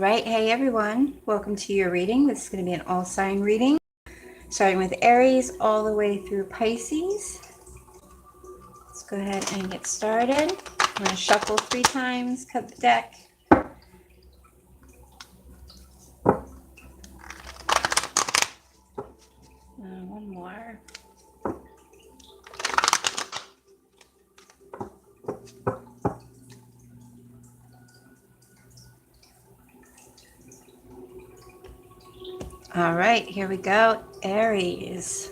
right, hey everyone, welcome to your reading. This is going to be an all sign reading, starting with Aries all the way through Pisces. Let's go ahead and get started. I'm going to shuffle 3 times, cut the deck. One more. All right, here we go. Aries.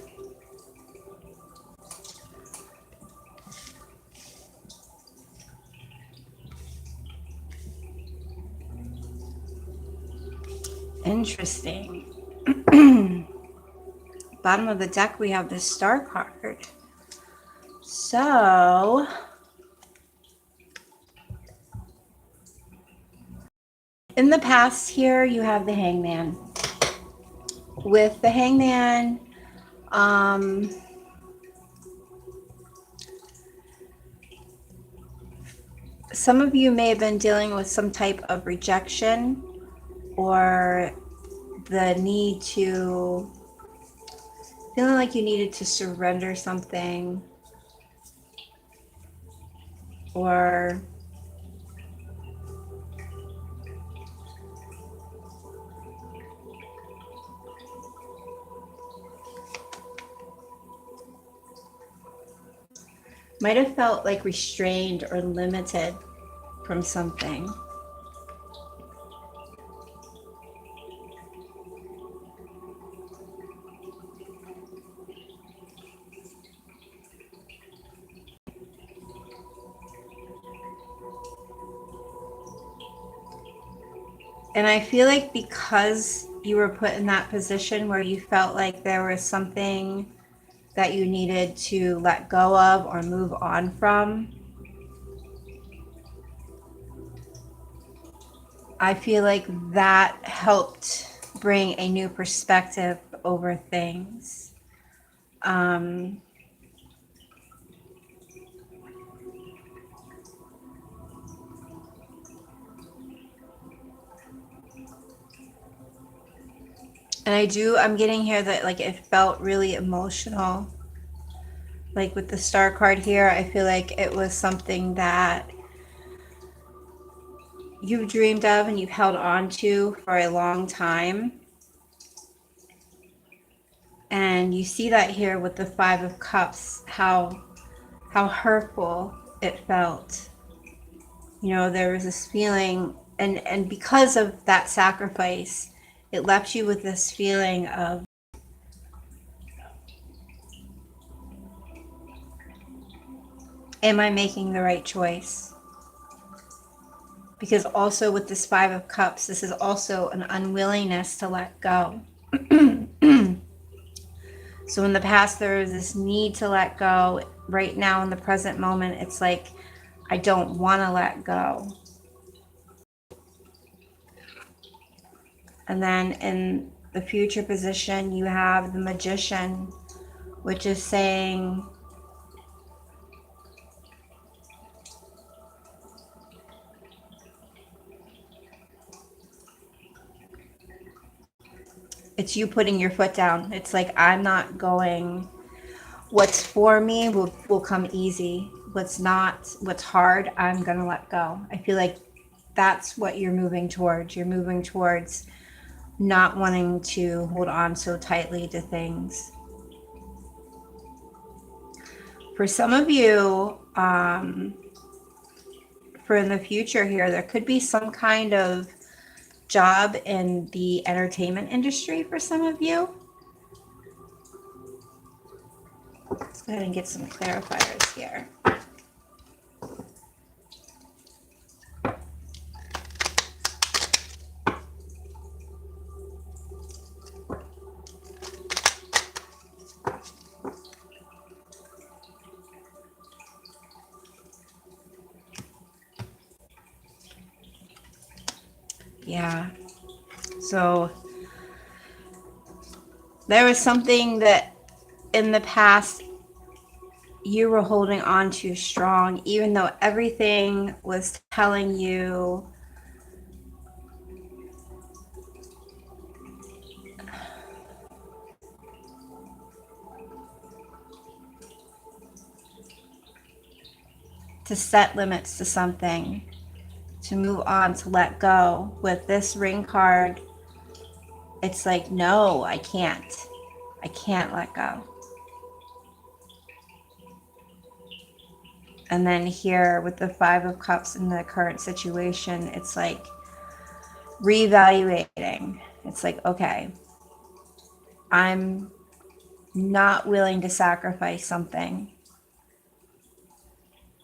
Interesting. Bottom of the deck, we have the Star card. So, in the past here, you have the Hangman. With the Hangman, some of you may have been dealing with some type of rejection or the need to, feeling like you needed to surrender something, or might have felt like restrained or limited from something. And I feel like because you were put in that position where you felt like there was something that you needed to let go of or move on from, I feel like that helped bring a new perspective over things. And I'm getting here that like it felt really emotional. Like with the Star card here, I feel like it was something that you've dreamed of and you've held on to for a long time. And you see that here with the 5 of Cups, how hurtful it felt. You know, there was this feeling, and because of that sacrifice, it left you with this feeling of, am I making the right choice? Because also with this 5 of Cups, this is also an unwillingness to let go. So in the past, there was this need to let go. Right now, in the present moment, it's like, I don't want to let go. And then in the future position, you have the Magician, which is saying, it's you putting your foot down. It's like, I'm not going, what's for me will come easy. What's hard, I'm going to let go. I feel like that's what you're moving towards. You're moving towards not wanting to hold on so tightly to things. For some of you, for in the future here, there could be some kind of job in the entertainment industry for some of you. Let's go ahead and get some clarifiers here. Yeah. So there was something that in the past you were holding on to strong, even though everything was telling you to set limits to something, to move on, to let go. With this ring card, it's like, no, I can't let go. And then here with the Five of Cups in the current situation, it's like reevaluating. It's like, okay, I'm not willing to sacrifice something.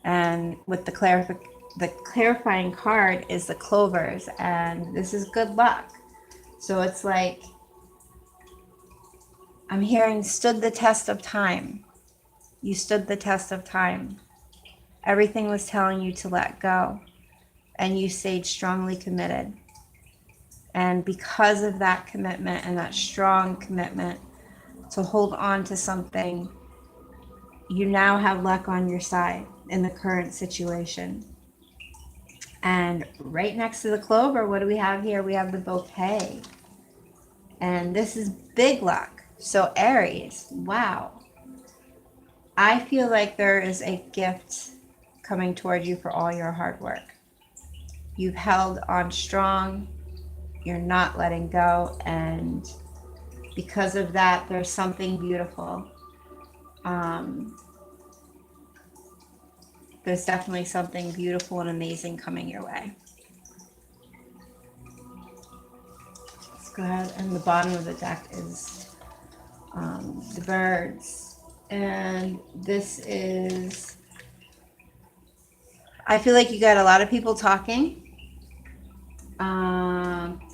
And with the clarifying card is the clovers, and this is good luck. So it's like, I'm hearing stood the test of time. You stood the test of time. Everything was telling you to let go, and you stayed strongly committed. And because of that commitment and that strong commitment to hold on to something, you now have luck on your side in the current situation. And right next to the clover, what do we have here? We have the bouquet. And this is big luck. So Aries, wow. I feel like there is a gift coming toward you for all your hard work. You've held on strong. You're not letting go. And because of that, there's something beautiful. There's definitely something beautiful and amazing coming your way. Let's go ahead. And the bottom of the deck is the birds. And this is, I feel like you got a lot of people talking.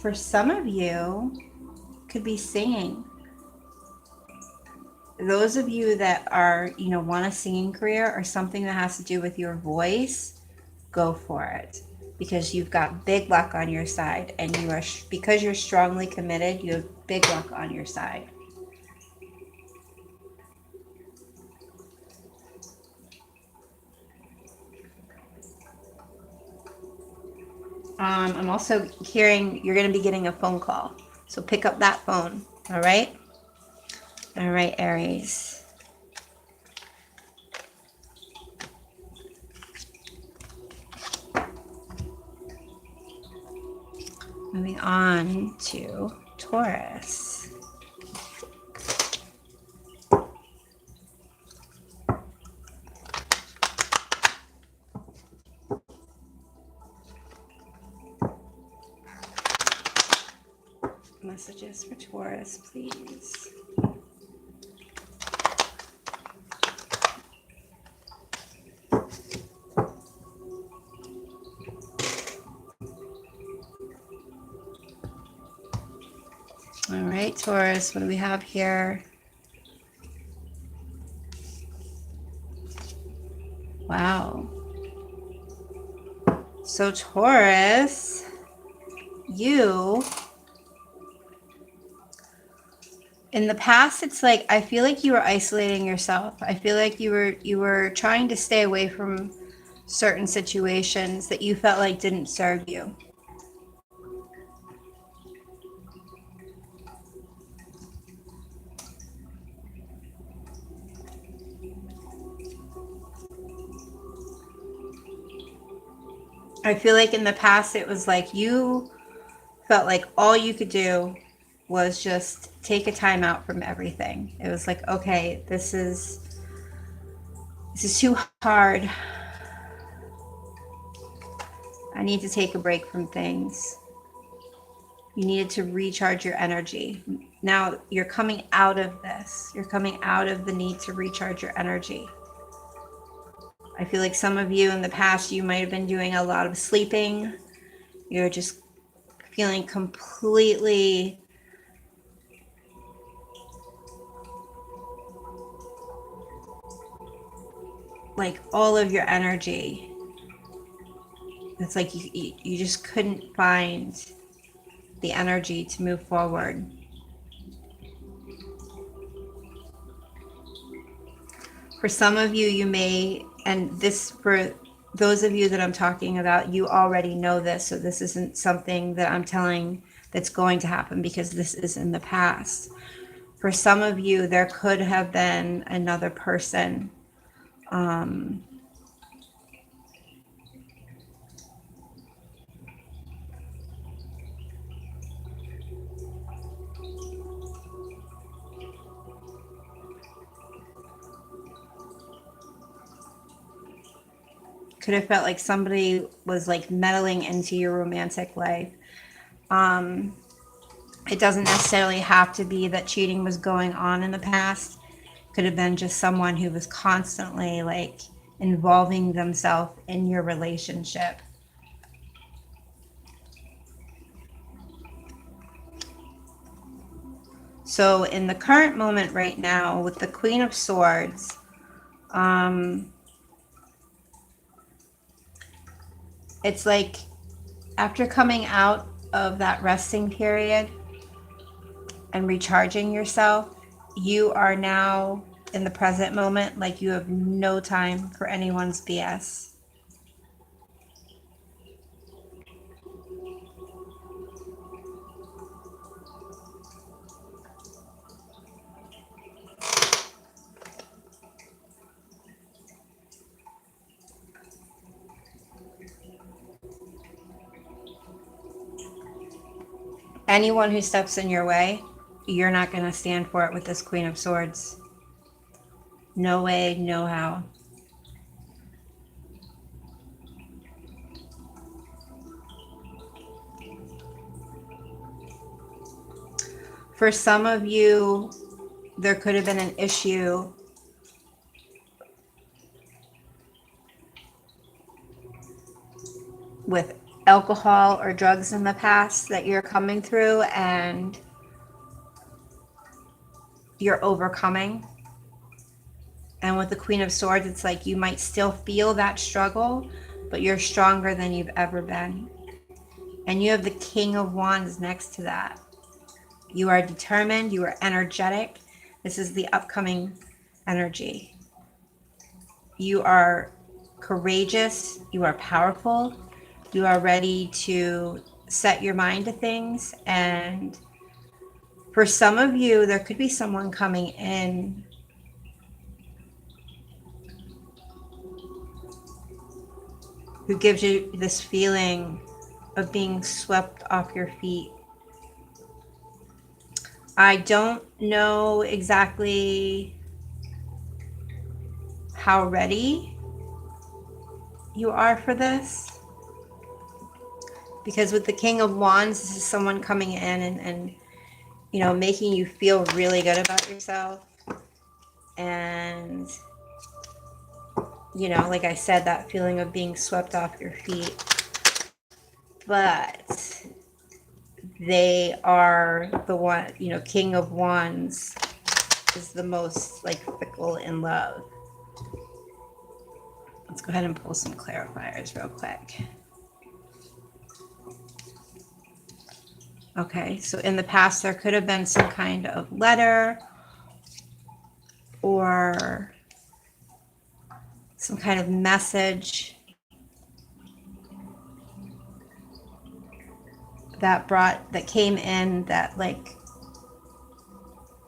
For some of you, could be singing. Those of you that are, want a singing career or something that has to do with your voice, go for it, because you've got big luck on your side, and you are, because you're strongly committed, you have big luck on your side. I'm also hearing you're going to be getting a phone call, so pick up that phone. All right, Aries. Moving on to Taurus. Messages for Taurus, please. All right, Taurus, what do we have here? Wow. So Taurus, you, in the past, it's like, I feel like you were isolating yourself. I feel like you were trying to stay away from certain situations that you felt like didn't serve you. I feel like in the past it was like you felt like all you could do was just take a time out from everything. It was like, okay, this is too hard. I need to take a break from things. You needed to recharge your energy. Now you're coming out of this. You're coming out of the need to recharge your energy. I feel like some of you in the past, you might have been doing a lot of sleeping. You're just feeling completely like all of your energy. It's like you just couldn't find the energy to move forward. For some of you, you may, and this, for those of you that I'm talking about, you already know this, so this isn't something that I'm telling that's going to happen, because this is in the past. For some of you, there could have been another person Could have felt like somebody was like meddling into your romantic life. It doesn't necessarily have to be that cheating was going on in the past. Could have been just someone who was constantly like involving themselves in your relationship. So in the current moment right now with the Queen of Swords, it's like after coming out of that resting period and recharging yourself, you are now in the present moment like you have no time for anyone's BS. Anyone who steps in your way, you're not going to stand for it with this Queen of Swords. No way, no how. For some of you, there could have been an issue with alcohol or drugs in the past that you're coming through and you're overcoming. And with the Queen of Swords, it's like you might still feel that struggle, but you're stronger than you've ever been. And you have the King of Wands next to that. You are determined, you are energetic. This is the upcoming energy. You are courageous, you are powerful, you are ready to set your mind to things. And for some of you, there could be someone coming in who gives you this feeling of being swept off your feet. I don't know exactly how ready you are for this, because with the King of Wands, this is someone coming in and you know, making you feel really good about yourself. And, you know, like I said, that feeling of being swept off your feet. But they are the one, you know, King of Wands is the most like fickle in love. Let's go ahead and pull some clarifiers real quick. Okay, so in the past, there could have been some kind of letter or some kind of message that came in that like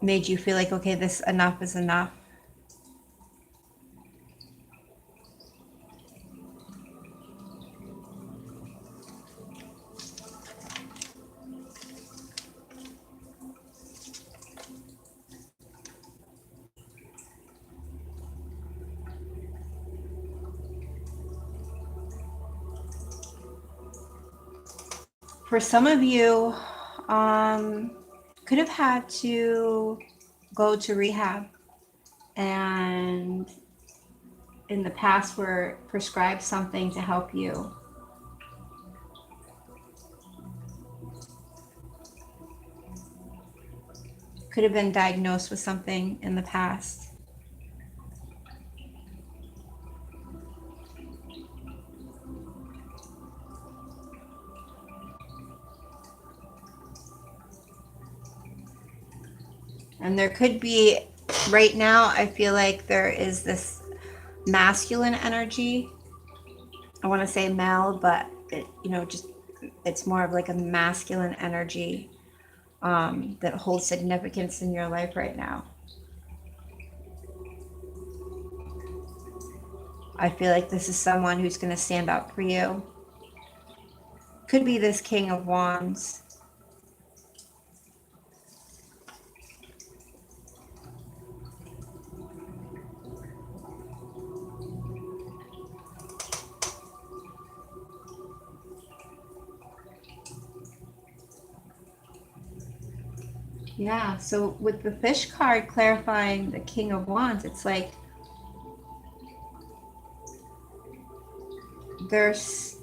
made you feel like, okay, this enough is enough. For some of you, could have had to go to rehab and in the past were prescribed something to help you. Could have been diagnosed with something in the past. And there could be, right now, I feel like there is this masculine energy. I want to say male, but it, you know, just it's more of like a masculine energy that holds significance in your life right now. I feel like this is someone who's going to stand up for you. Could be this King of Wands. Yeah, so with the fish card clarifying the King of Wands, it's like there's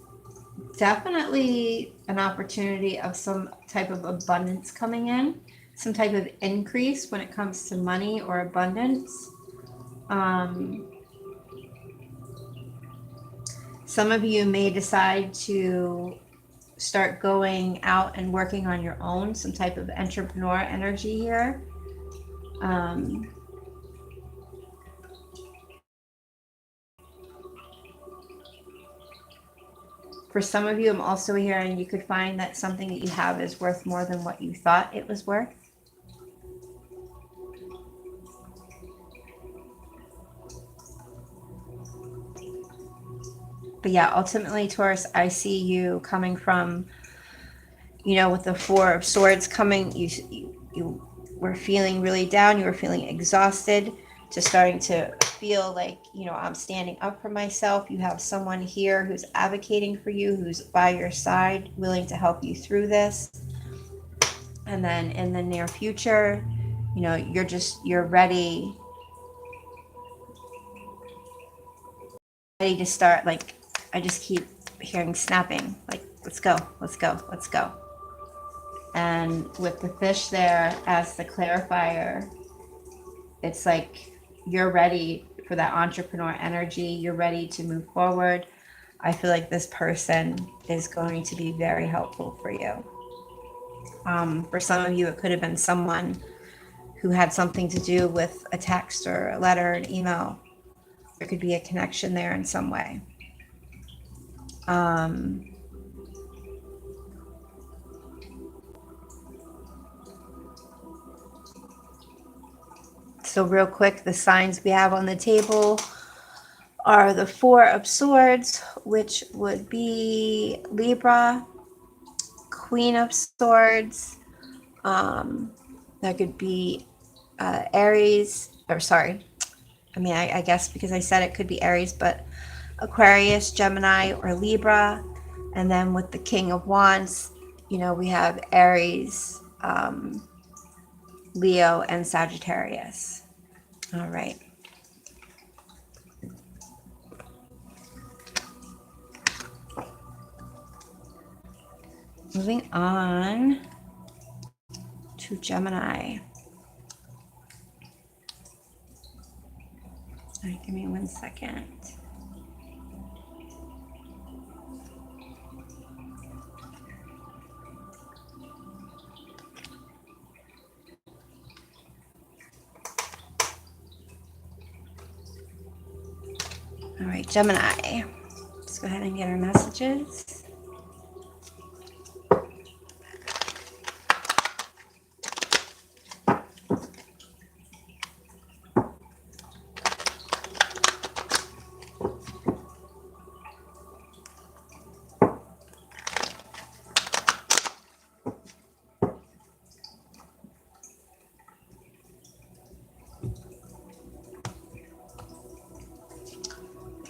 definitely an opportunity of some type of abundance coming in, some type of increase when it comes to money or abundance. Some of you may decide to start going out and working on your own, some type of entrepreneur energy here. For some of you, I'm also hearing you could find that something that you have is worth more than what you thought it was worth. But yeah, ultimately, Taurus, I see you coming from, you know, with the Four of Swords coming, you were feeling really down, you were feeling exhausted, to starting to feel like, you know, I'm standing up for myself. You have someone here who's advocating for you, who's by your side, willing to help you through this. And then in the near future, you know, you're ready to start. Like, I just keep hearing snapping, like, let's go, let's go, let's go. And with the fish there as the clarifier, it's like you're ready for that entrepreneur energy. You're ready to move forward. I feel like this person is going to be very helpful for you. For some of you, it could have been someone who had something to do with a text or a letter, an email. There could be a connection there in some way. So real quick, the signs we have on the table are the Four of Swords, which would be Libra, Queen of Swords, that could be Aries, or sorry, I guess because I said it could be Aries, but Aquarius, Gemini, or Libra. And then with the King of Wands, you know, we have Aries, Leo, and Sagittarius. All right. Moving on to Gemini. All right, give me 1 second. All right, Gemini. Let's go ahead and get our messages.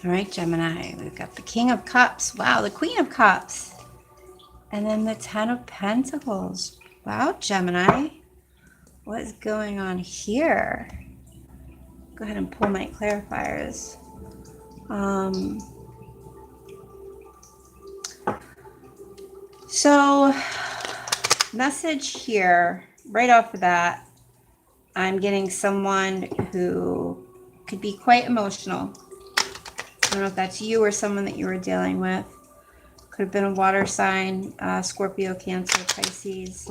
All right, Gemini, we've got the King of Cups. Wow, the Queen of Cups. And then the Ten of Pentacles. Wow, Gemini. What is going on here? Go ahead and pull my clarifiers. So, message here, right off the bat, I'm getting someone who could be quite emotional. I don't know if that's you or someone that you were dealing with. Could have been a water sign, Scorpio, Cancer, Pisces.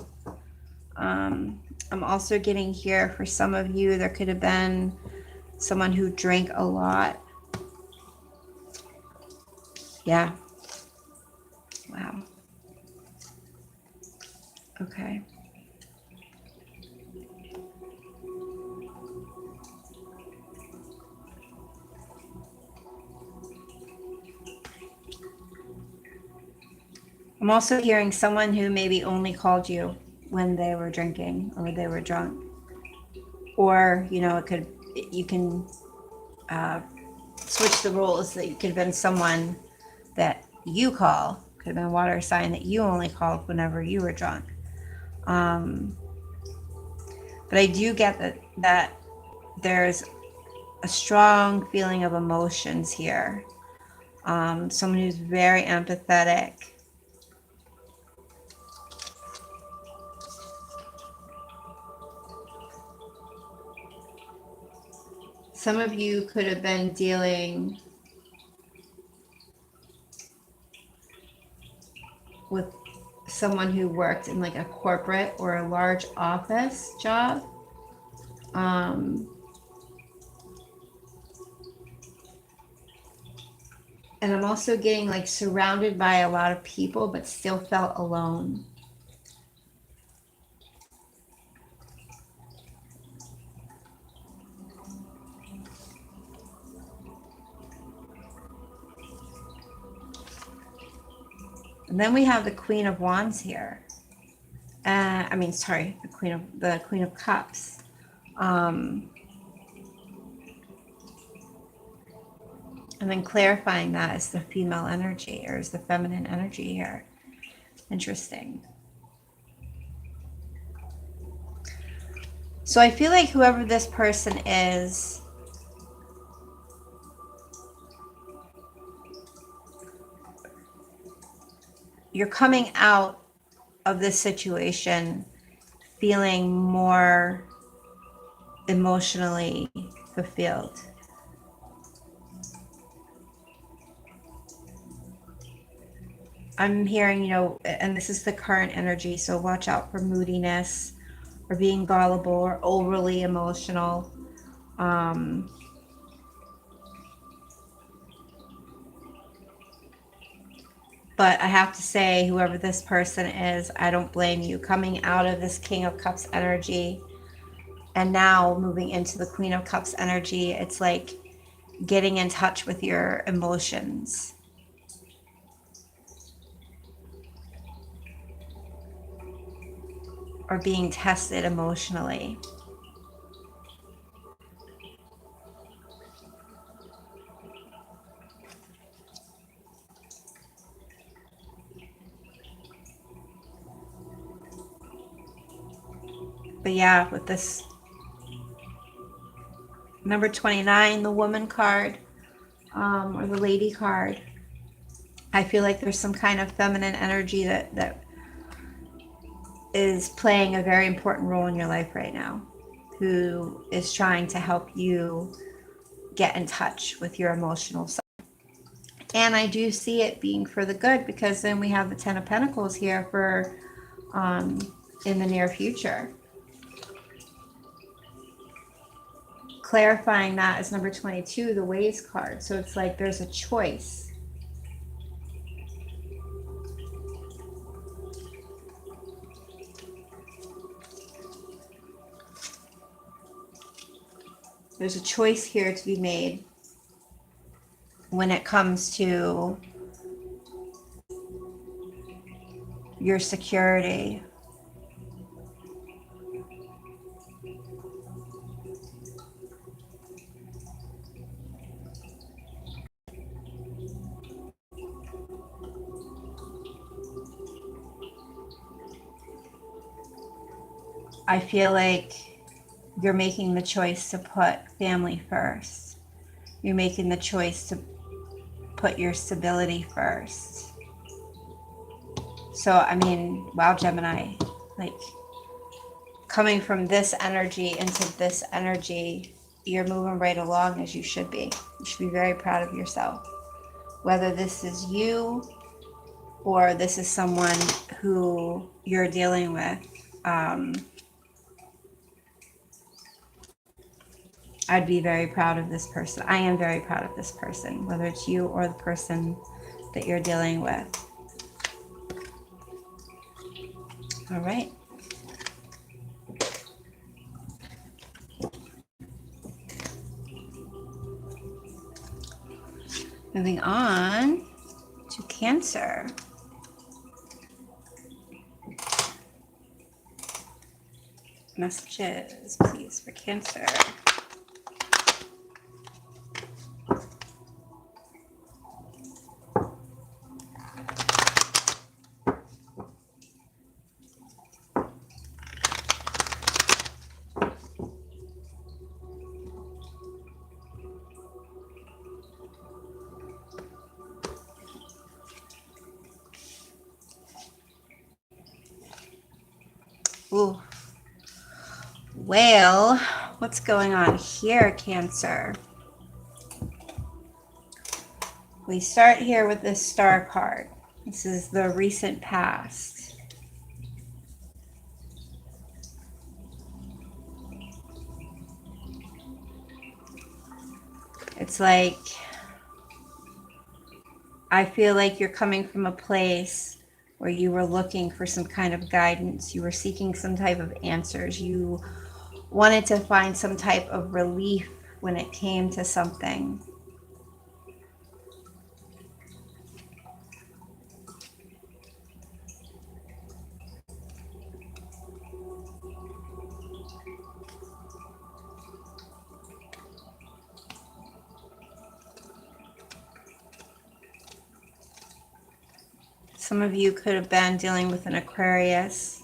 I'm also getting here for some of you, there could have been someone who drank a lot. Yeah. Wow. Okay. I'm also hearing someone who maybe only called you when they were drinking or they were drunk. Or, you know, you can switch the roles, that you could have been someone that you call, could have been a water sign that you only called whenever you were drunk. But I do get that there's a strong feeling of emotions here. Someone who's very empathetic. Some of you could have been dealing with someone who worked in like a corporate or a large office job. And I'm also getting like surrounded by a lot of people, but still felt alone. And then we have the Queen of Wands here. Sorry, the Queen of Cups. And then clarifying that is the female energy, or is the feminine energy here. Interesting. So I feel like whoever this person is, you're coming out of this situation feeling more emotionally fulfilled. I'm hearing, and this is the current energy, so watch out for moodiness or being gullible or overly emotional. But I have to say, whoever this person is, I don't blame you. Coming out of this King of Cups energy and now moving into the Queen of Cups energy, it's like getting in touch with your emotions. Or being tested emotionally. But yeah, with this number 29, the woman card, or the lady card, I feel like there's some kind of feminine energy that is playing a very important role in your life right now, who is trying to help you get in touch with your emotional side. And I do see it being for the good, because then we have the Ten of Pentacles here for in the near future. Clarifying that is number 22, the Ways card. So it's like there's a choice. There's a choice here to be made when it comes to your security. I feel like you're making the choice to put family first. You're making the choice to put your stability first. So, I mean, wow, Gemini, like coming from this energy into this energy, you're moving right along as you should be. You should be very proud of yourself. Whether this is you or this is someone who you're dealing with, I'd be very proud of this person. I am very proud of this person, whether it's you or the person that you're dealing with. All right. Moving on to Cancer. Messages, please, for Cancer. Ooh. Well, what's going on here, Cancer? We start here with this Star card. This is the recent past. It's like, I feel like you're coming from a place where you were looking for some kind of guidance. You were seeking some type of answers. You wanted to find some type of relief when it came to something. Some of you could have been dealing with an Aquarius.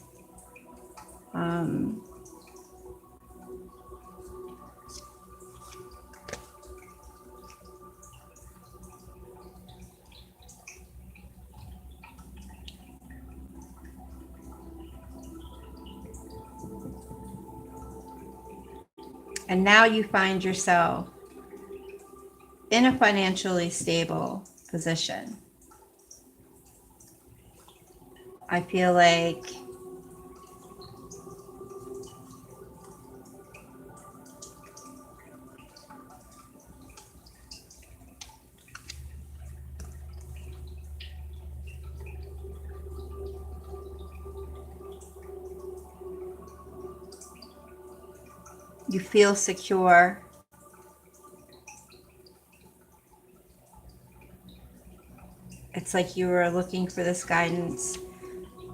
And now you find yourself in a financially stable position. I feel like you feel secure. It's like you were looking for this guidance,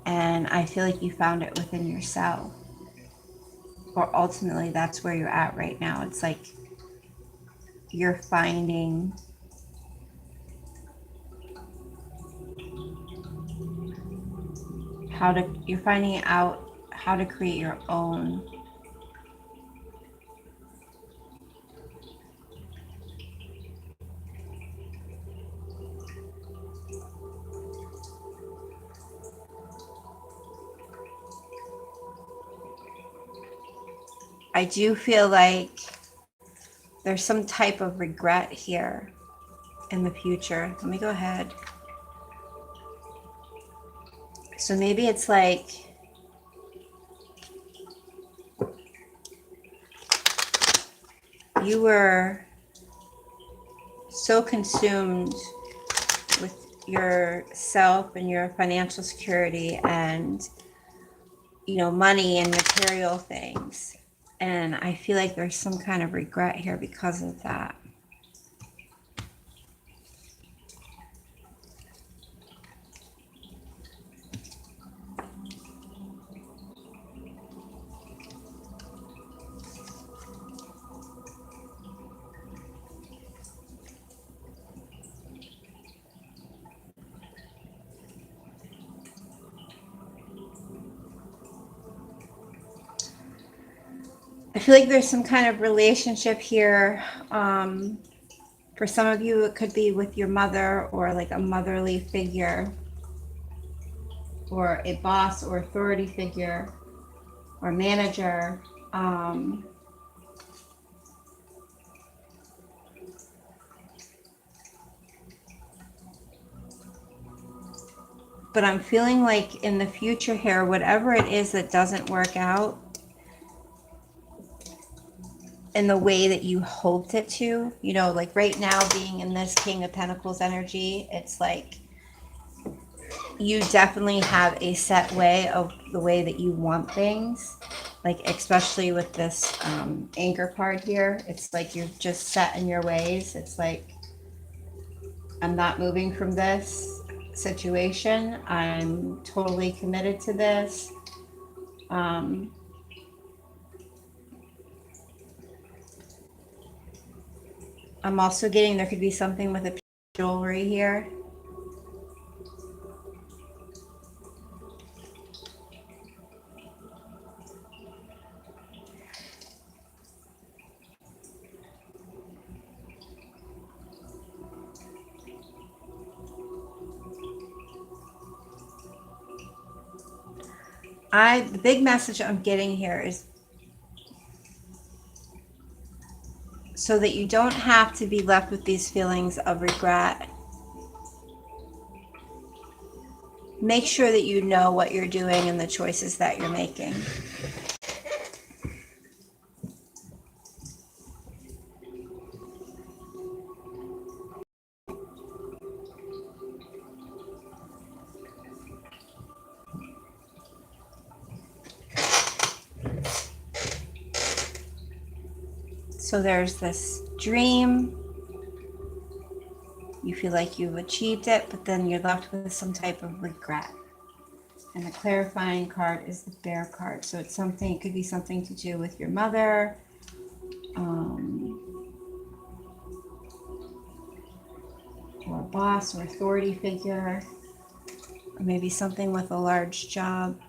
and I feel like you found it within yourself. Or ultimately, that's where you're at right now. It's like you're finding you're finding out how to create your own I do feel like there's some type of regret here in the future. Let me go ahead. So maybe it's like you were so consumed with yourself and your financial security and, you know, money and material things. And I feel like there's some kind of regret here because of that. I feel like there's some kind of relationship here. For some of you, it could be with your mother or like a motherly figure or a boss or authority figure or manager. But I'm feeling like in the future here, whatever it is that doesn't work out in the way that you hoped it to, you know, like right now being in this King of Pentacles energy, it's like you definitely have a set way of the way that you want things. Like especially with this anchor card here, it's like you're just set in your ways. It's like, I'm not moving from this situation. I'm totally committed to this. I'm also getting there could be something with a piece of jewelry here. The big message I'm getting here is so that you don't have to be left with these feelings of regret. Make sure that you know what you're doing and the choices that you're making. So there's this dream. You feel like you've achieved it, but then you're left with some type of regret. And the clarifying card is the Bear card. So it's something, it could be something to do with your mother, or a boss or authority figure, or maybe something with a large job.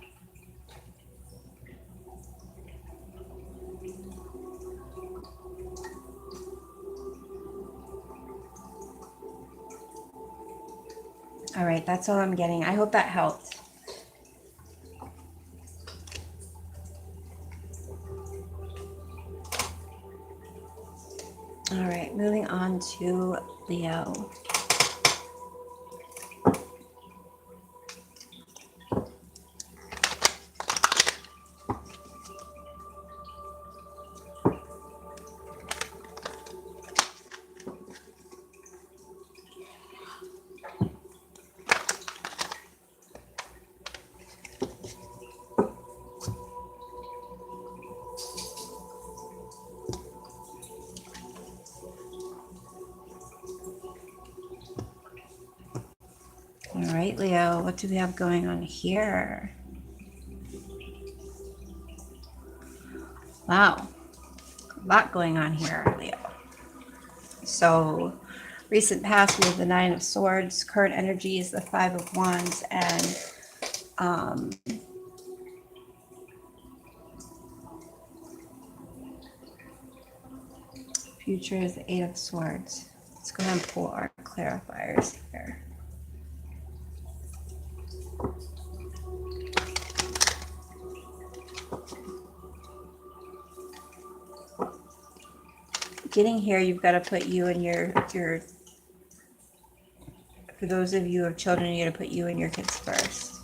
All right, that's all I'm getting. I hope that helped. All right, moving on to Leo. All right, Leo, what do we have going on here? Wow, a lot going on here, Leo. So, recent past, we have the Nine of Swords. Current energy is the Five of Wands, and future is the Eight of Swords. Let's go ahead and pull our clarifiers here. Getting here, you've got to put you in your, for those of you who have children, you got to put you and your kids first.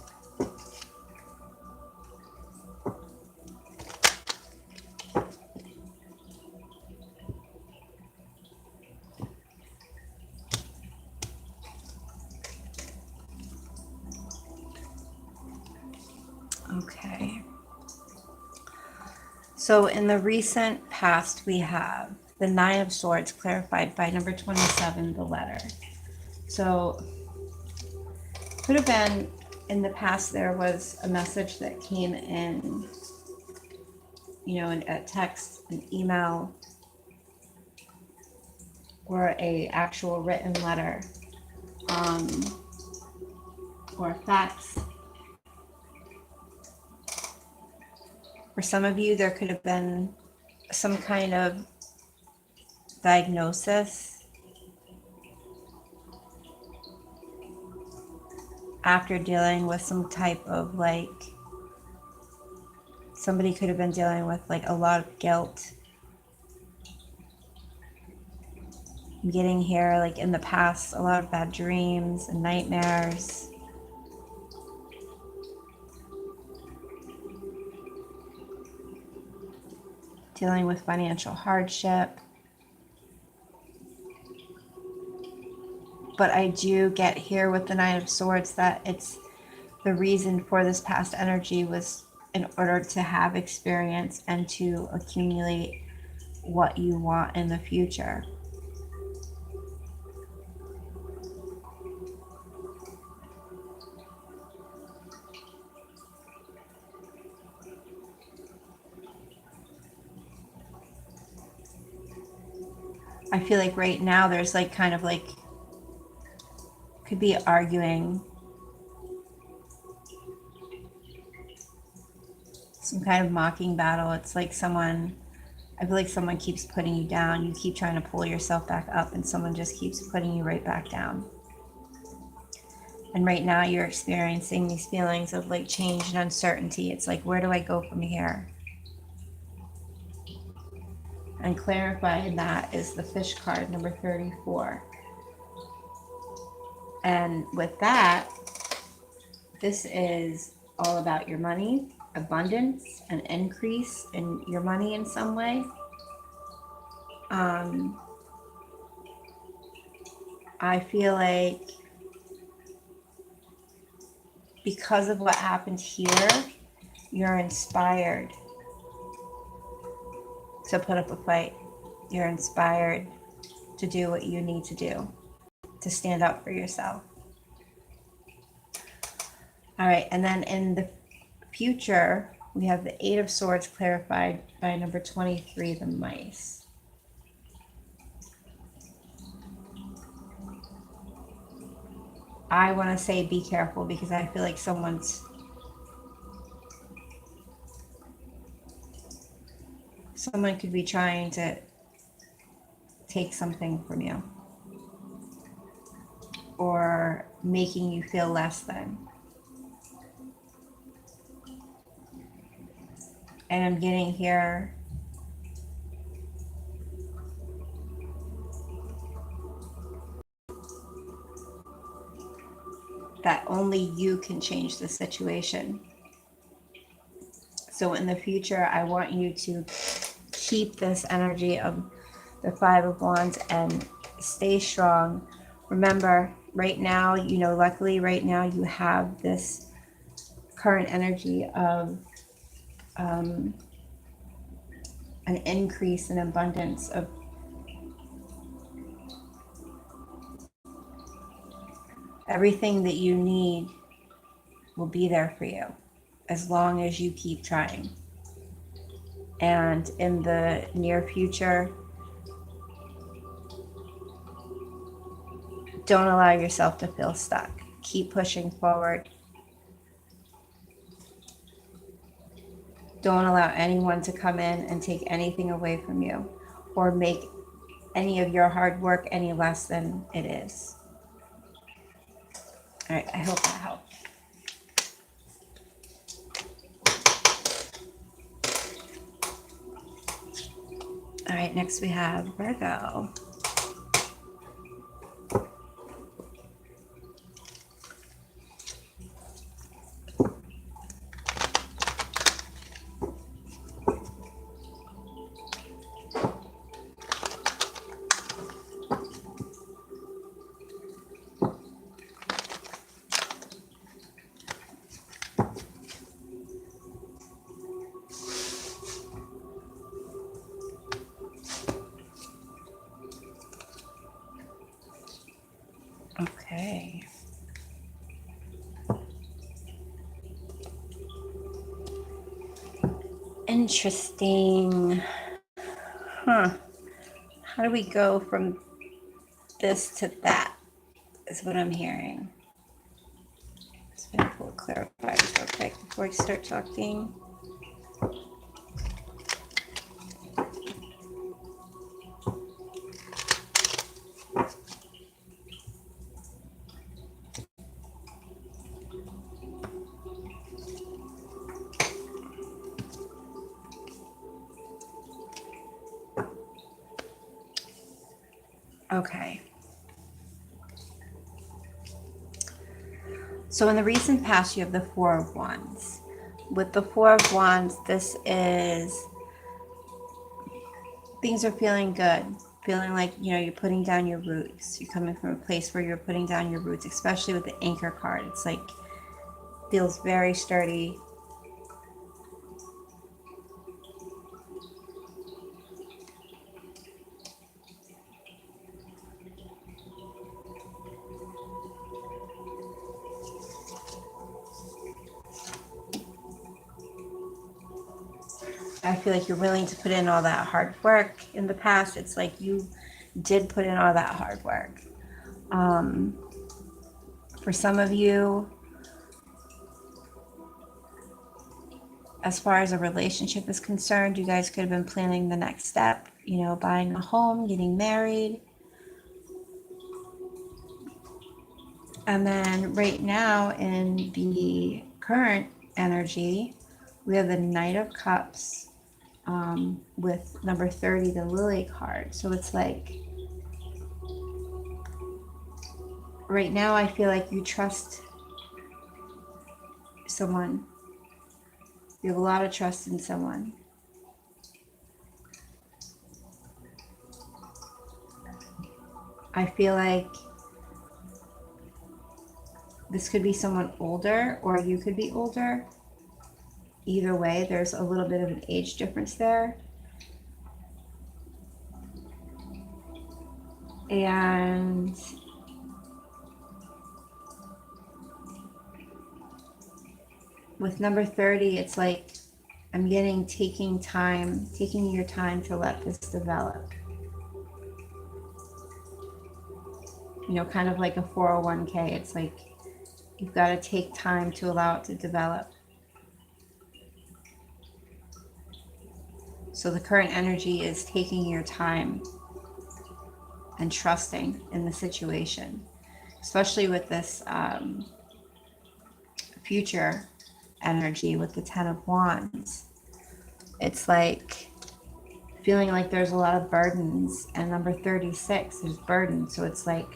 Okay. So in the recent past, we have the Nine of Swords clarified by number 27, the letter. So could have been in the past there was a message that came in, you know, a text, an email, or a actual written letter, or a fax. For some of you, there could have been some kind of diagnosis after dealing with some type of, like, somebody could have been dealing with like a lot of guilt. I'm getting here, like in the past, a lot of bad dreams and nightmares. Dealing with financial hardship. But I do get here with the Nine of Swords that it's the reason for this past energy was in order to have experience and to accumulate what you want in the future. I feel like right now there's like kind of like, could be arguing, some kind of mocking battle. It's like someone, I feel like someone keeps putting you down. You keep trying to pull yourself back up and someone just keeps putting you right back down. And right now you're experiencing these feelings of like change and uncertainty. It's like, where do I go from here? And clarifying that is the fish card, number 34. And with that, this is all about your money, abundance, an increase in your money in some way. I feel like because of what happened here, you're inspired to put up a fight. You're inspired to do what you need to do to stand up for yourself. All right, and then in the future, we have the Eight of Swords clarified by number 23, the mice. I want to say be careful because I feel like someone could be trying to take something from you or making you feel less than. And I'm getting here that only you can change the situation. So in the future, I want you to keep this energy of the Five of Wands and stay strong. Remember, right now, luckily right now you have this current energy of an increase in abundance of everything that you need will be there for you as long as you keep trying. And in the near future, don't allow yourself to feel stuck. Keep pushing forward. Don't allow anyone to come in and take anything away from you or make any of your hard work any less than it is. All right, I hope that helped. All right, next we have Virgo. Okay. Interesting. Huh. How do we go from this to that? Is what I'm hearing. Just going to pull clarifiers real quick before I start talking. Okay. So in the recent past, you have the Four of Wands. With the Four of Wands, this is things are feeling good. Feeling like, you're putting down your roots. You're coming from a place where you're putting down your roots, especially with the Anchor card. It's like, feels very sturdy. I feel like you're willing to put in all that hard work. In the past, it's like you did put in all that hard work. For some of you, as far as a relationship is concerned, you guys could have been planning the next step, buying a home, getting married. And then right now in the current energy, we have the Knight of Cups with number 30, the Lily card. So it's like, right now I feel like you trust someone. You have a lot of trust in someone. I feel like this could be someone older, or you could be older. Either way, there's a little bit of an age difference there. And with number 30, it's like I'm getting taking your time to let this develop. You know, kind of like a 401k. It's like you've got to take time to allow it to develop. So the current energy is taking your time and trusting in the situation, especially with this future energy with the 10 of Wands. It's like feeling like there's a lot of burdens, and number 36, there's burden. So it's like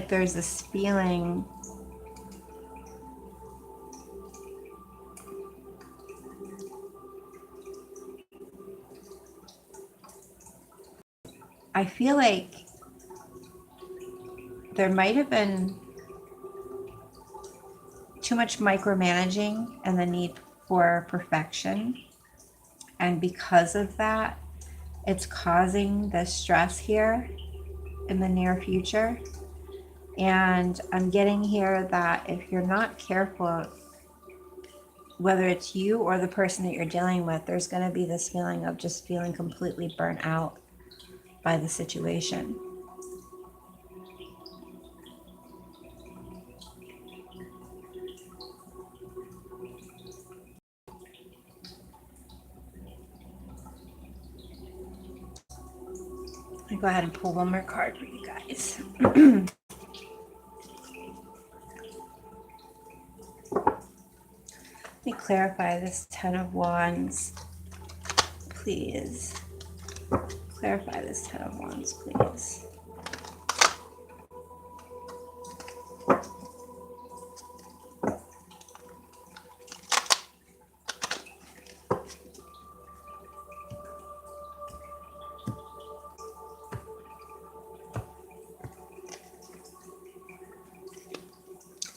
there's this feeling I feel like there might have been too much micromanaging and the need for perfection. And because of that, it's causing the stress here in the near future. And I'm getting here that if you're not careful, whether it's you or the person that you're dealing with, there's going to be this feeling of just feeling completely burnt out by the situation. Let me go ahead and pull one more card for you guys. Let me clarify this 10 of Wands, please. Clarify this 10 of Wands, please.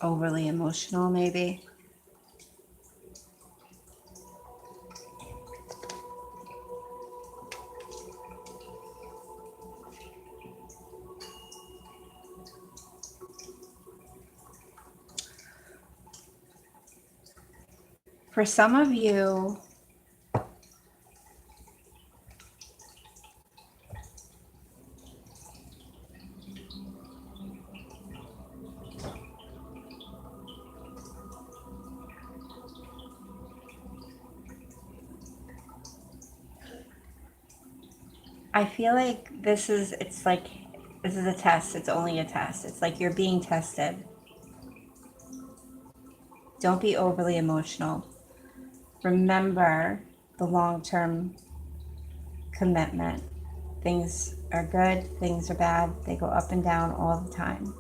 Overly emotional, maybe. For some of you, I feel like this is a test. It's only a test. It's like you're being tested. Don't be overly emotional. Remember the long-term commitment. Things are good, things are bad. They go up and down all the time.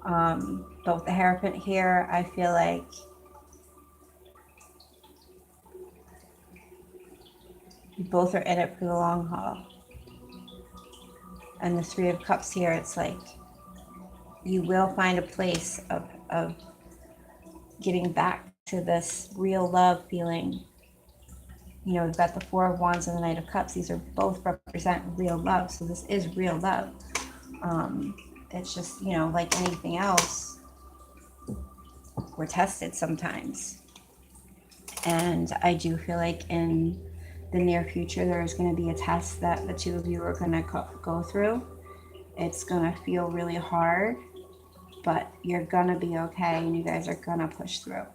But with the Hierophant here, I feel like you both are in it for the long haul. And the Three of Cups here, it's like you will find a place of getting back to this real love feeling. You know, we've got the Four of Wands and the Knight of Cups. These are both represent real love. So this is real love. It's just, you know, like anything else, we're tested sometimes. And I do feel like in the near future, there is going to be a test that the two of you are going to go through. It's going to feel really hard, but you're going to be okay, and you guys are going to push through.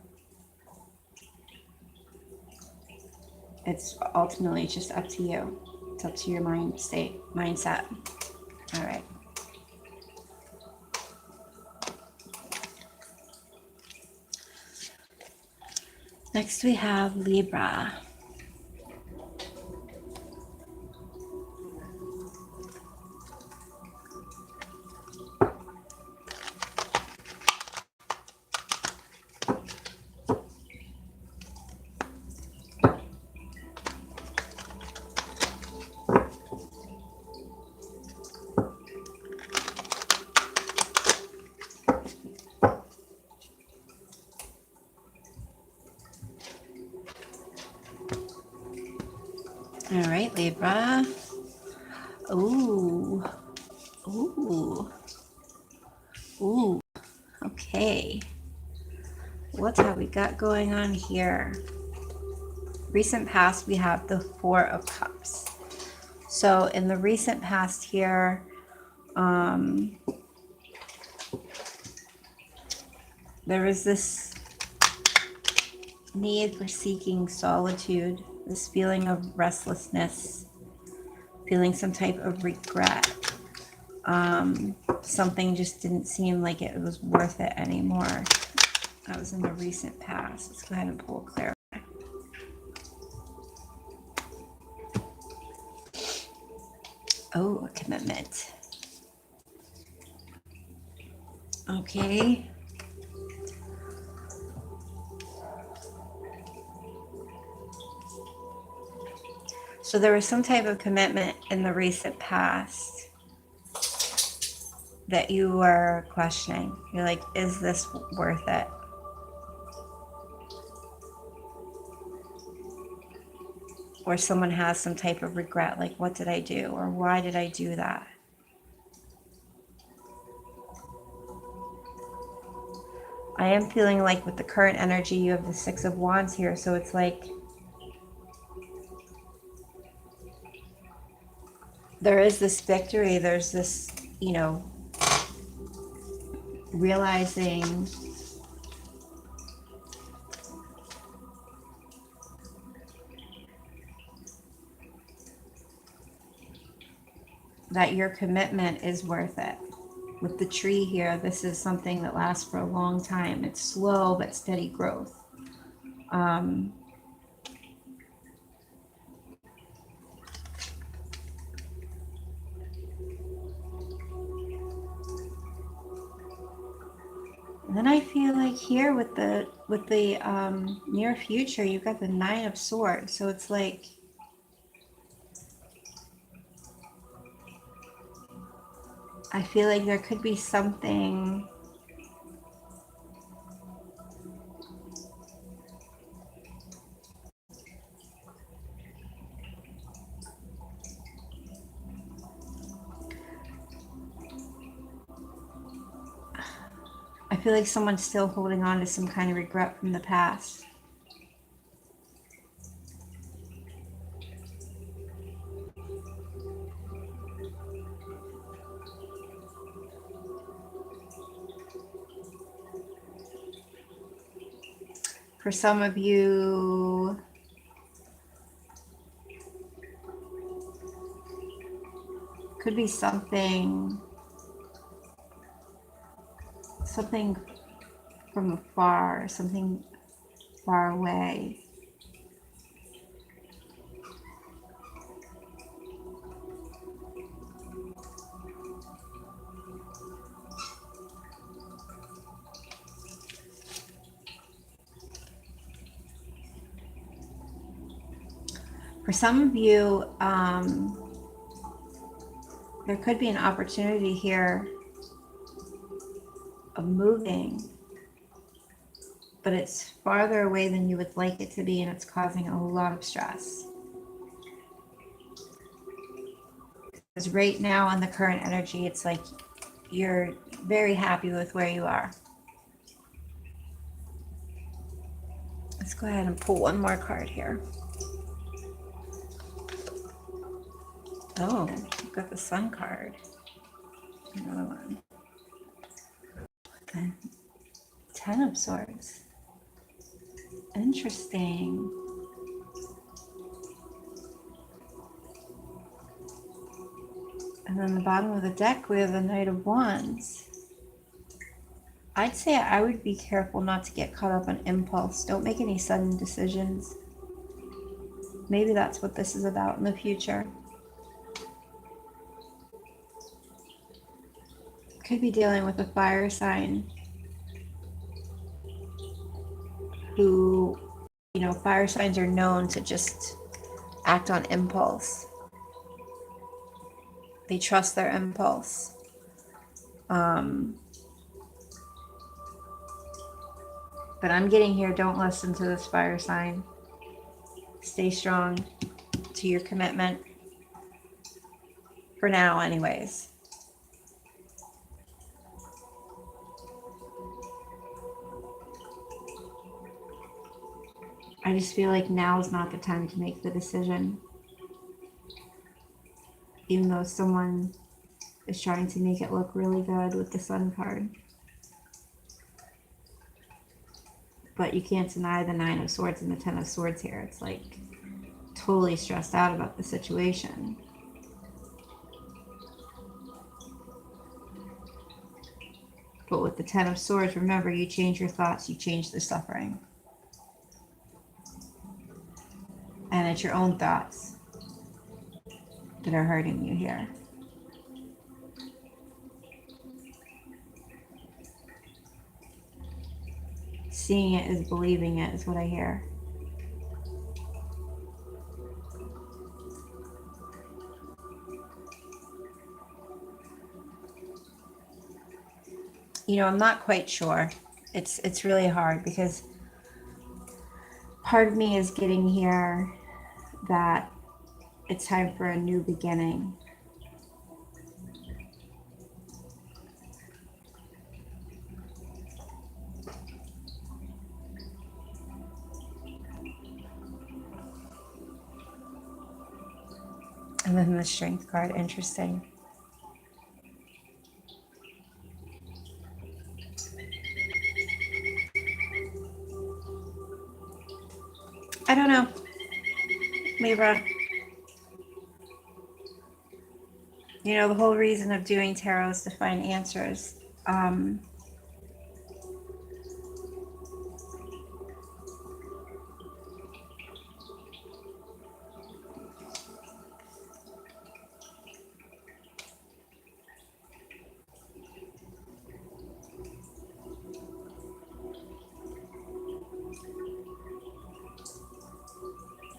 It's ultimately just up to you. It's up to your mindset. All right. Next we have Libra. All right, Libra. Ooh. Ooh. Ooh. Okay. What have we got going on here? Recent past, we have the Four of Cups. So in the recent past here, there was this need for seeking solitude, this feeling of restlessness, feeling some type of regret. Something just didn't seem like it was worth it anymore. That was in the recent past. Let's go ahead and pull a clarify. Oh, a commitment. Okay. So there was some type of commitment in the recent past that you were questioning. You're like, is this worth it? Or someone has some type of regret, like, what did I do? Or why did I do that? I am feeling like with the current energy, you have the Six of Wands here. So it's like there is this victory. There's this, you know, realizing that your commitment is worth it. With the tree here, this is something that lasts for a long time. It's slow but steady growth. And then I feel like here with the near future, you've got the Nine of Swords. So it's like I feel like there could be something I feel like someone's still holding on to some kind of regret from the past. For some of you, could be something from afar, something far away. For some of you, there could be an opportunity here of moving, but it's farther away than you would like it to be, and it's causing a lot of stress. Because right now in the current energy, it's like you're very happy with where you are. Let's go ahead and pull one more card here. Oh, we've got the Sun card. Another one. Okay. Ten of Swords. Interesting. And then the bottom of the deck, we have the Knight of Wands. I'd say I would be careful not to get caught up on impulse. Don't make any sudden decisions. Maybe that's what this is about in the future. Could be dealing with a fire sign who, you know, fire signs are known to just act on impulse. They trust their impulse. But I'm getting here, don't listen to this fire sign. Stay strong to your commitment. For now, anyways. I just feel like now is not the time to make the decision. Even though someone is trying to make it look really good with the Sun card. But you can't deny the Nine of Swords and the Ten of Swords here. It's like totally stressed out about the situation. But with the Ten of Swords, remember, you change your thoughts, you change the suffering. And it's your own thoughts that are hurting you here. Seeing it is believing it is what I hear. You know, I'm not quite sure. It's really hard because part of me is getting here that it's time for a new beginning. And then the Strength card, interesting. I don't know, Libra. You know, the whole reason of doing tarot is to find answers.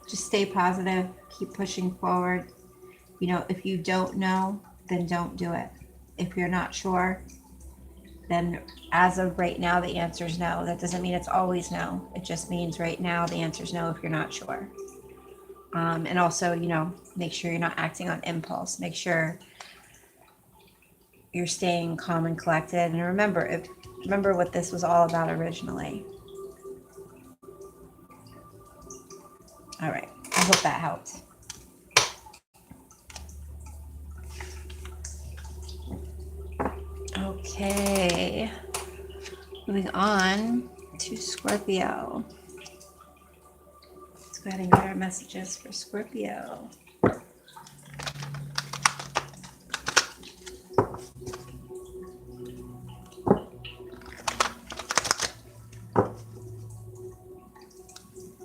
Just stay positive, keep pushing forward. You know, if you don't know, then don't do it. If you're not sure, then as of right now, the answer is no. That doesn't mean it's always no. It just means right now the answer is no if you're not sure. And also, you know, make sure you're not acting on impulse. Make sure you're staying calm and collected. And remember what this was all about originally. All right. I hope that helped. Okay. Moving on to Scorpio. Let's go ahead and get our messages for Scorpio.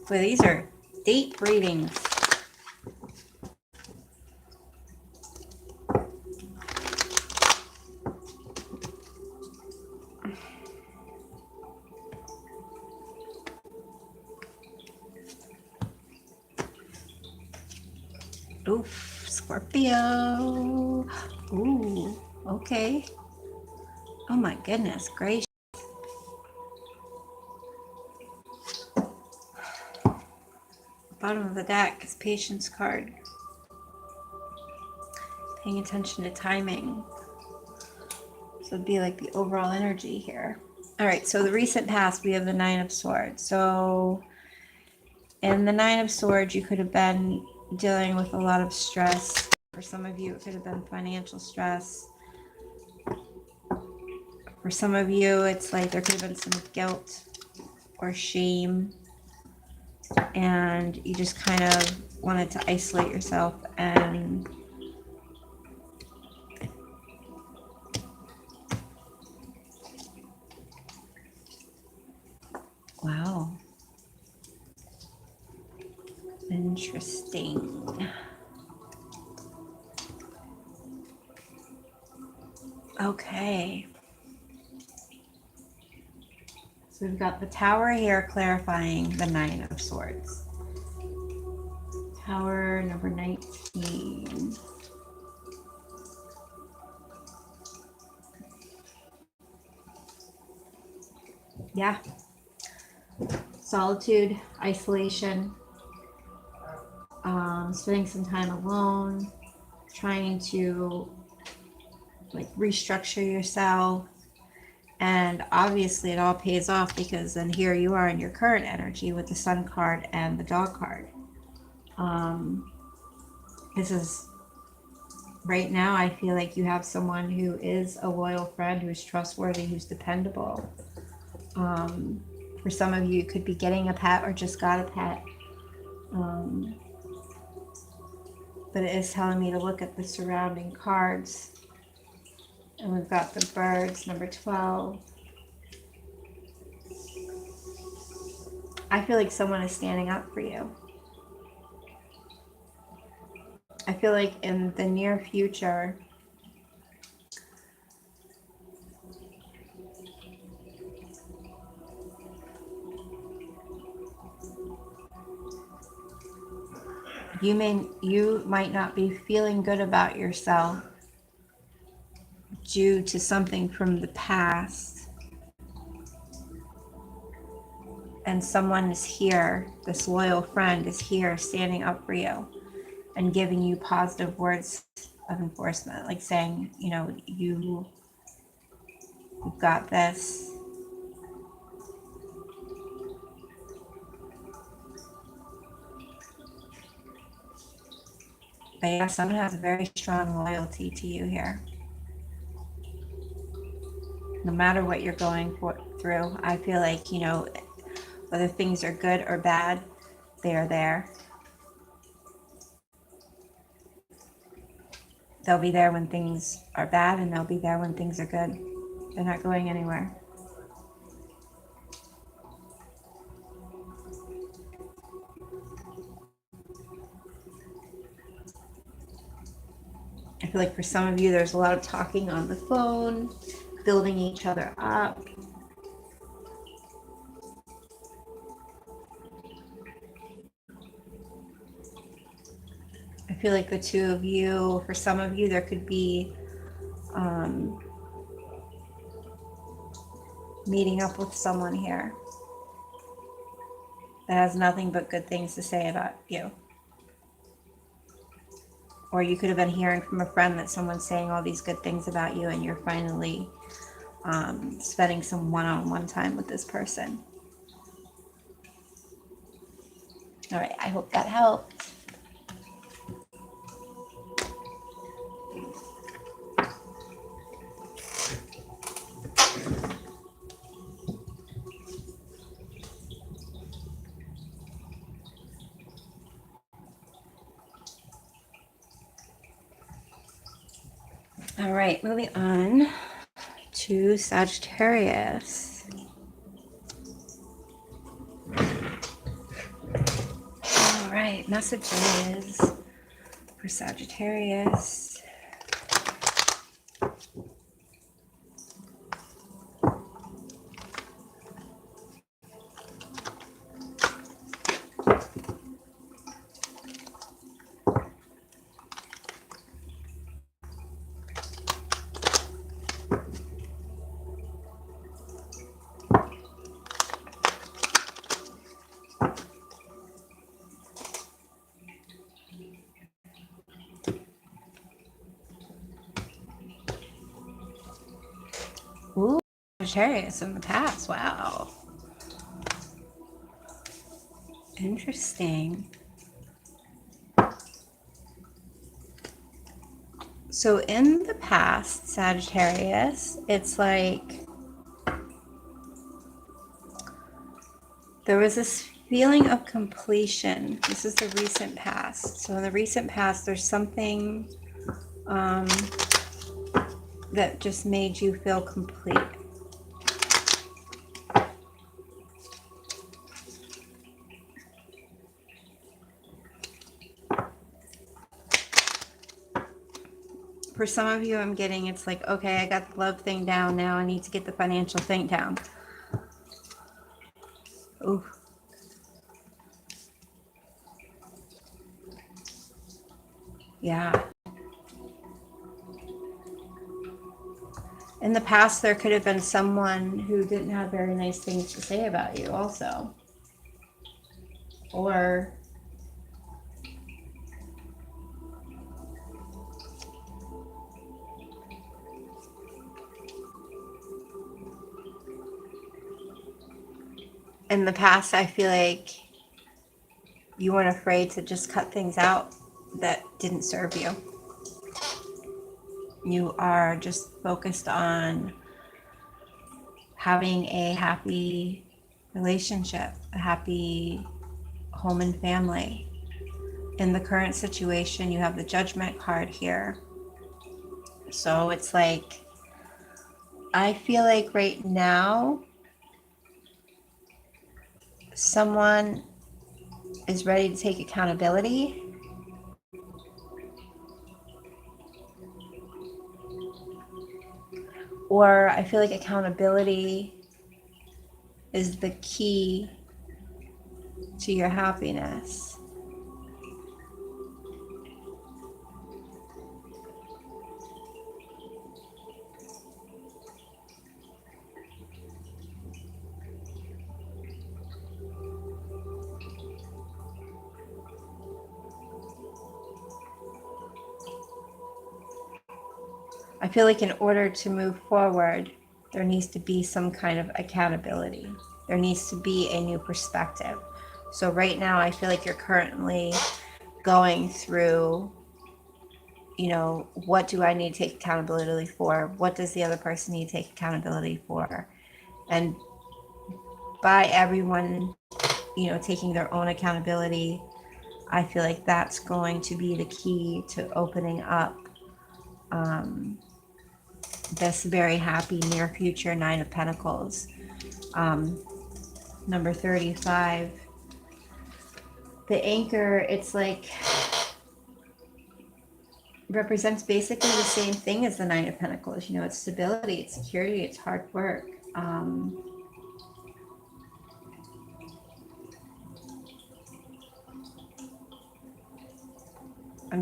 Boy, these are deep readings. Oof, Scorpio. Ooh, okay. Oh my goodness gracious. Bottom of the deck is Patience card. Paying attention to timing. So it'd be like the overall energy here. All right, so the recent past, we have the Nine of Swords. So in the Nine of Swords, you could have been dealing with a lot of stress. For some of you, it could have been financial stress. For some of you, it's like there could have been some guilt or shame. And you just kind of wanted to isolate yourself and Wow. Interesting. Okay. So we've got the Tower here clarifying the Nine of Swords. Tower number 19. Yeah. Solitude, isolation, spending some time alone, trying to like restructure yourself. And obviously it all pays off, because then here you are in your current energy with the Sun card and the Dog card. This is right now, I feel like you have someone who is a loyal friend, who's trustworthy, who's dependable. For some of you, it could be getting a pet or just got a pet. But it is telling me to look at the surrounding cards. And we've got the birds, number 12. I feel like someone is standing up for you. I feel like in the near future, you might not be feeling good about yourself due to something from the past. And someone is here, this loyal friend is here standing up for you and giving you positive words of enforcement, like saying, you know, you've got this. But yeah, someone has a very strong loyalty to you here. No matter what you're going through, I feel like, you know, whether things are good or bad, they are there. They'll be there when things are bad, and they'll be there when things are good. They're not going anywhere. I feel like for some of you, there's a lot of talking on the phone, building each other up. I feel like the two of you, for some of you, there could be meeting up with someone here that has nothing but good things to say about you. Or you could have been hearing from a friend that someone's saying all these good things about you, and you're finally spending some one-on-one time with this person. All right, I hope that helped. All right, moving on to Sagittarius. All right, messages for Sagittarius. Ooh, Sagittarius in the past. Wow. Interesting. So in the past, Sagittarius, it's like there was this feeling of completion. This is the recent past. So in the recent past, there's something that just made you feel complete. For some of you, I'm getting, it's like, okay, I got the love thing down. Now I need to get the financial thing down. Ooh. Yeah. In the past, there could have been someone who didn't have very nice things to say about you also. Or in the past, I feel like you weren't afraid to just cut things out that didn't serve you. You are just focused on having a happy relationship, a happy home and family. In the current situation, you have the Judgment card here. So it's like, I feel like right now, someone is ready to take accountability. Or I feel like accountability is the key to your happiness. I feel like in order to move forward, there needs to be some kind of accountability. There needs to be a new perspective. So right now, I feel like you're currently going through, you know, what do I need to take accountability for? What does the other person need to take accountability for? And by everyone, you know, taking their own accountability, I feel like that's going to be the key to opening up this very happy near future Nine of Pentacles. Number 35. The anchor, it's like, represents basically the same thing as the Nine of Pentacles. You know, it's stability, it's security, it's hard work. I'm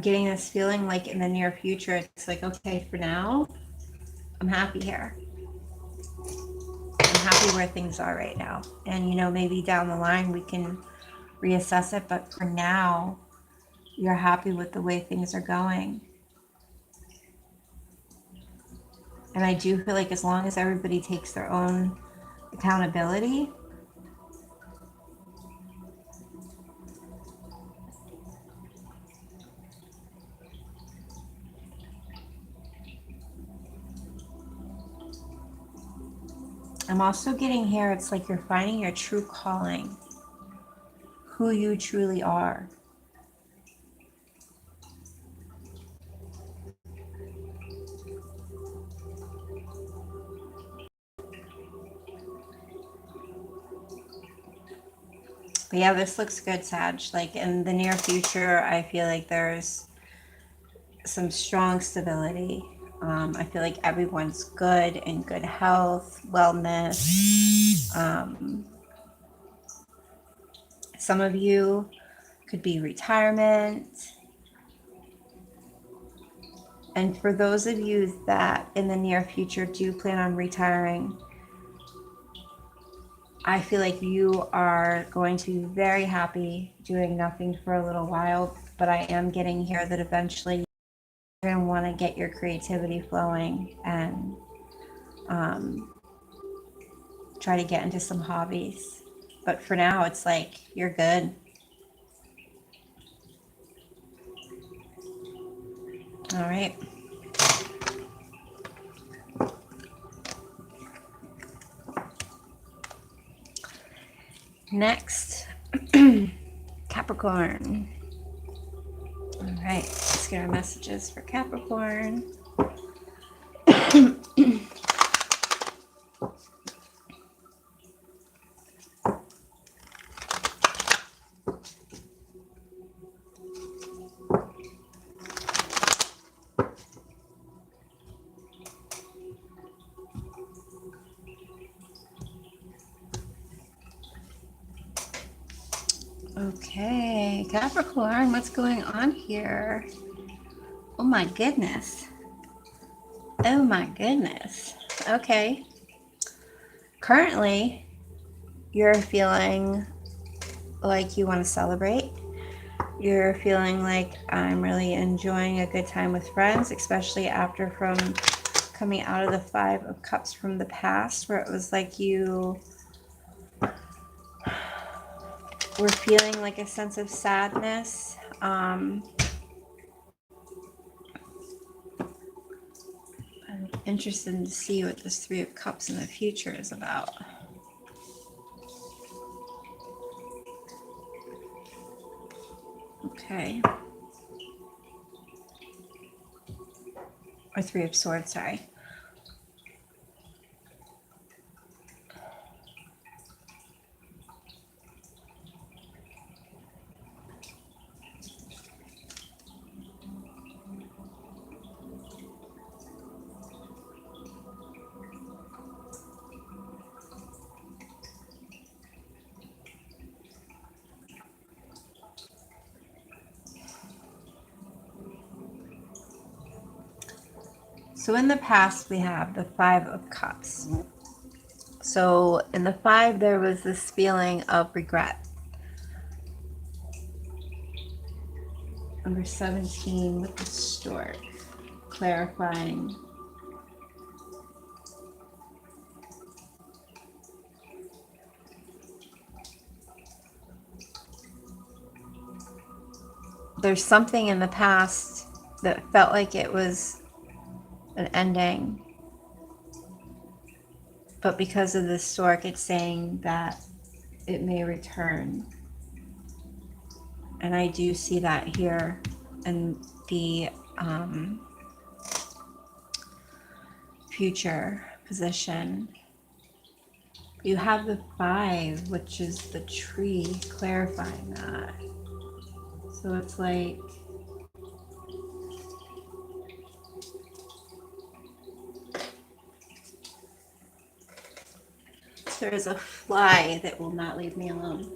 getting this feeling like in the near future, it's like, okay, for now, I'm happy here. I'm happy where things are right now. And, you know, maybe down the line we can reassess it. But for now, you're happy with the way things are going. And I do feel like as long as everybody takes their own accountability, I'm also getting here, it's like you're finding your true calling, who you truly are. But yeah, this looks good, Sag. Like in the near future, I feel like there's some strong stability. I feel like everyone's good, in good health, wellness. Some of you could be retirement. And for those of you that in the near future do plan on retiring, I feel like you are going to be very happy doing nothing for a little while, but I am getting here that eventually you're going to want to get your creativity flowing and try to get into some hobbies. But for now, it's like you're good. All right. Next, Capricorn. All right, let's get our messages for Capricorn. Okay, Capricorn, what's going on here? Oh my goodness. Oh my goodness. Okay. Currently, you're feeling like you want to celebrate. You're feeling like I'm really enjoying a good time with friends, especially after from coming out of the Five of Cups from the past, where it was like you were feeling like a sense of sadness. I'm interested to see what this Three of Cups in the future is about. Okay. Or Three of Swords, sorry. So in the past, we have the Five of Cups. So in the Five, there was this feeling of regret. Number 17 with the stork, clarifying. There's something in the past that felt like it was an ending. But because of the stork, it's saying that it may return. And I do see that here in the future position. You have the 5, which is the tree, clarifying that. So it's like there is a fly that will not leave me alone.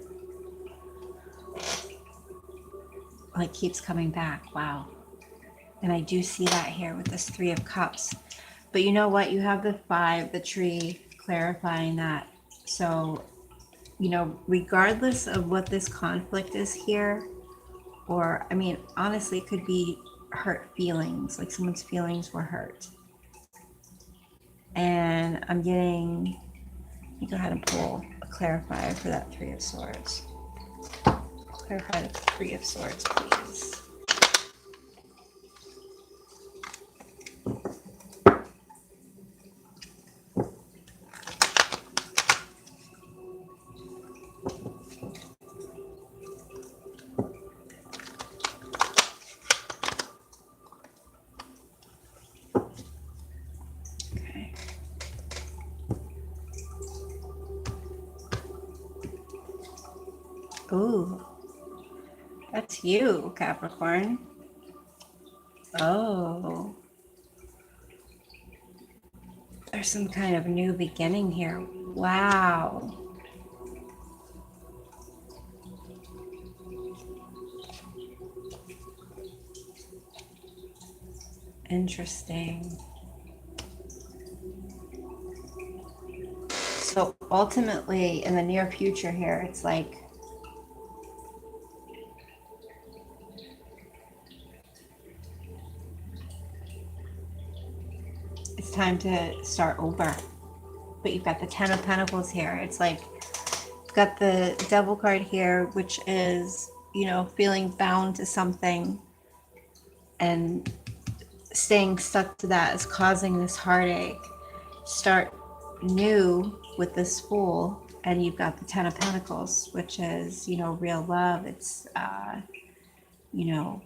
Like keeps coming back. Wow. And I do see that here with this 3 of Cups. But you know what? You have the 5, the tree, clarifying that. So, you know, regardless of what this conflict is here, or, I mean, honestly, it could be hurt feelings, like someone's feelings were hurt. And I'm getting, let me go ahead and pull a clarifier for that 3 of Swords. Clarify the 3 of Swords, please. Okay. Ooh, that's you, Capricorn. Oh, there's some kind of new beginning here. Wow. Interesting. So ultimately, in the near future here, it's like it's time to start over. But you've got the 10 of Pentacles here. It's like you've got the Devil card here, which is, you know, feeling bound to something and staying stuck to that is causing this heartache. Start new with this Fool, and you've got the 10 of Pentacles, which is, you know, real love. It's, you know,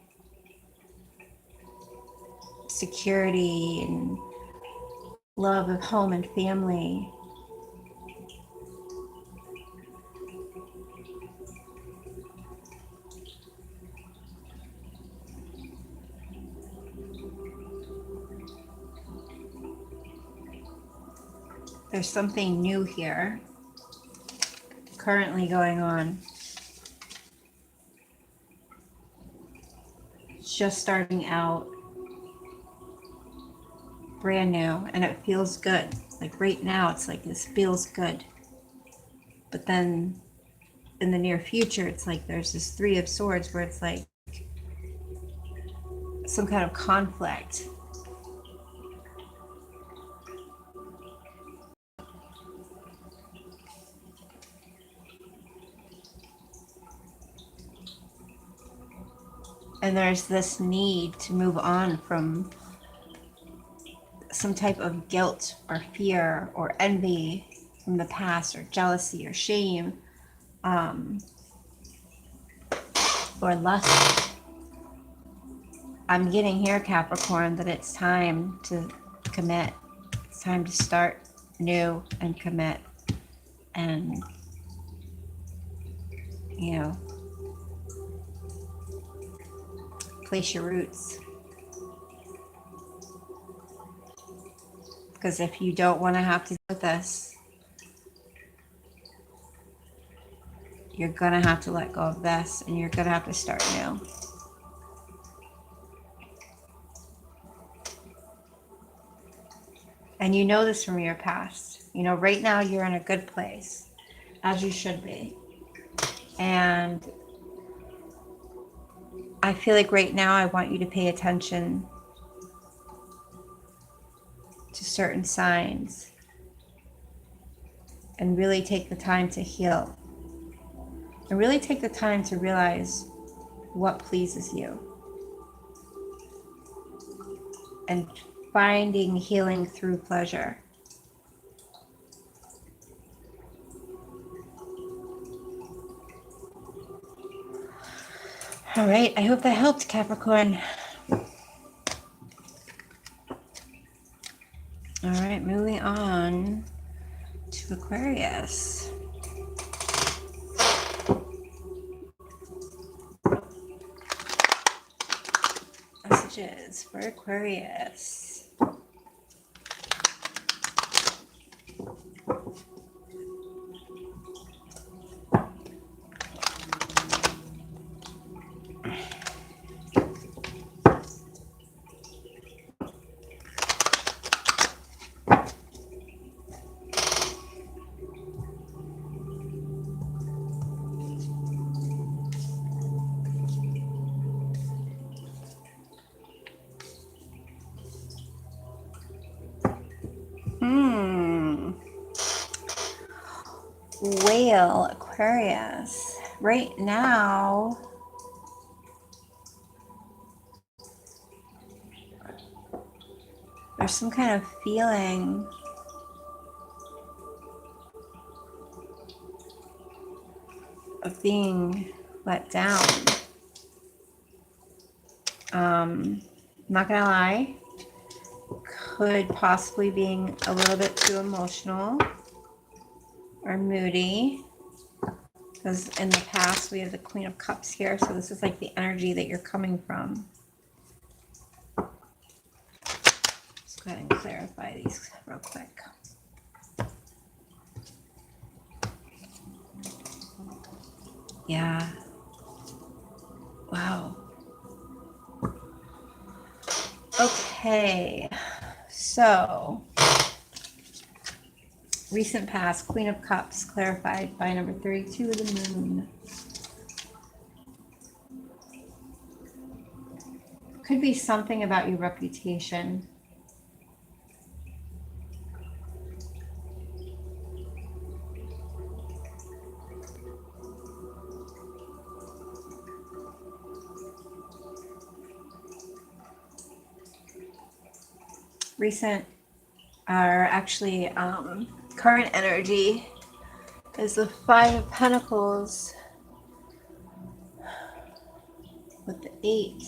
security and love of home and family. There's something new here currently going on. just starting out, brand new, and it feels good. Like right now, it's like this feels good. But then in the near future, it's like there's this Three of Swords where it's like some kind of conflict. And there's this need to move on from some type of guilt or fear or envy from the past, or jealousy or shame, or lust. I'm getting here, Capricorn, that it's time to commit. It's time to start new and commit and, you know, place your roots. Because if you don't want to have to deal with this, you're going to have to let go of this, and you're going to have to start new. And you know this from your past. You know, right now you're in a good place, as you should be. And I feel like right now I want you to pay attention to certain signs and really take the time to heal. And really take the time to realize what pleases you. And finding healing through pleasure. All right, I hope that helped, Capricorn. All right, moving on to Aquarius. Messages for Aquarius. Whale, Aquarius. Right now, there's some kind of feeling of being let down. Not gonna lie, could possibly being a little bit too emotional or moody, because in the past we have the Queen of Cups here, so this is like the energy that you're coming from. Let's go ahead and clarify these real quick. Yeah. Wow. Okay. So, recent past, Queen of Cups, clarified by number 32 of the moon. Could be something about your reputation. Recent, or actually current energy is the Five of Pentacles with the 8.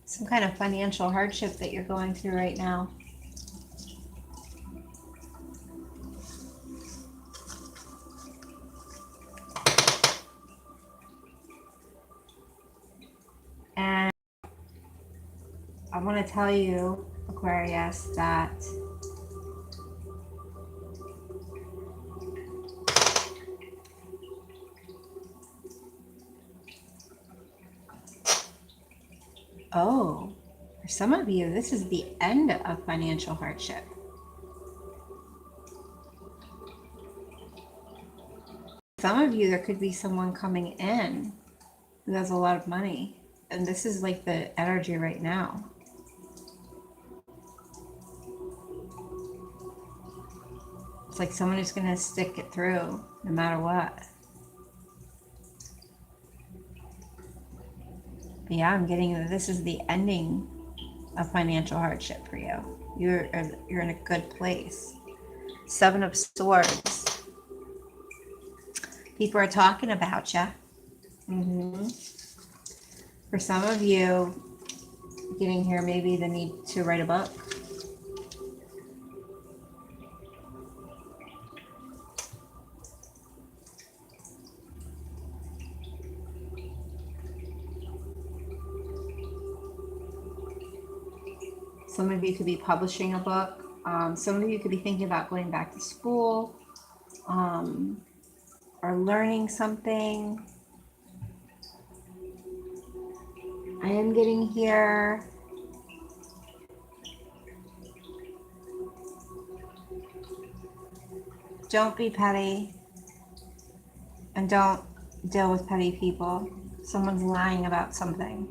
Some kind of financial hardship that you're going through right now. And I want to tell you, Aquarius, that Oh, for some of you, this is the end of financial hardship. Some of you, there could be someone coming in who has a lot of money. And this is like the energy right now. It's like someone who's going to stick it through no matter what. But yeah, I'm getting that this is the ending of financial hardship for you. You're in a good place. 7 of Swords. People are talking about you. For some of you, getting here, maybe the need to write a book. Some of you could be publishing a book. Some of you could be thinking about going back to school, or learning something. I am getting here. Don't be petty. And don't deal with petty people. Someone's lying about something.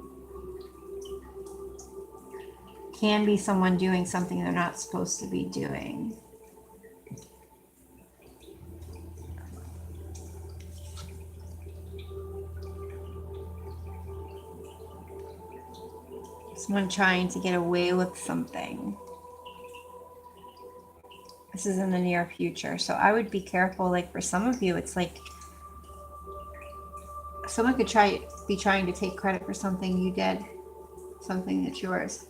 Can be someone doing something they're not supposed to be doing. Someone trying to get away with something. This is in the near future. So I would be careful. Like for some of you, it's like someone could be trying to take credit for something you did, something that's yours.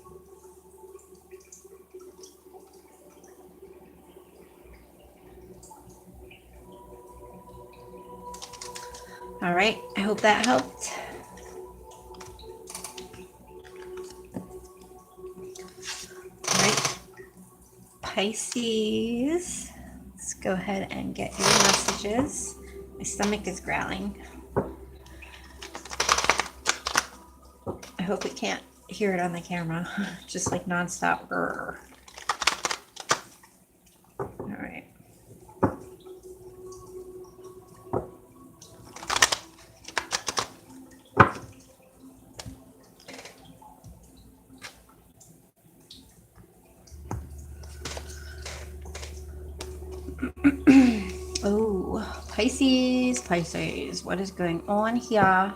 All right, I hope that helped. All right, Pisces, let's go ahead and get your messages. My stomach is growling. I hope it can't hear it on the camera, just like nonstop. All right. Oh, Pisces, what is going on here?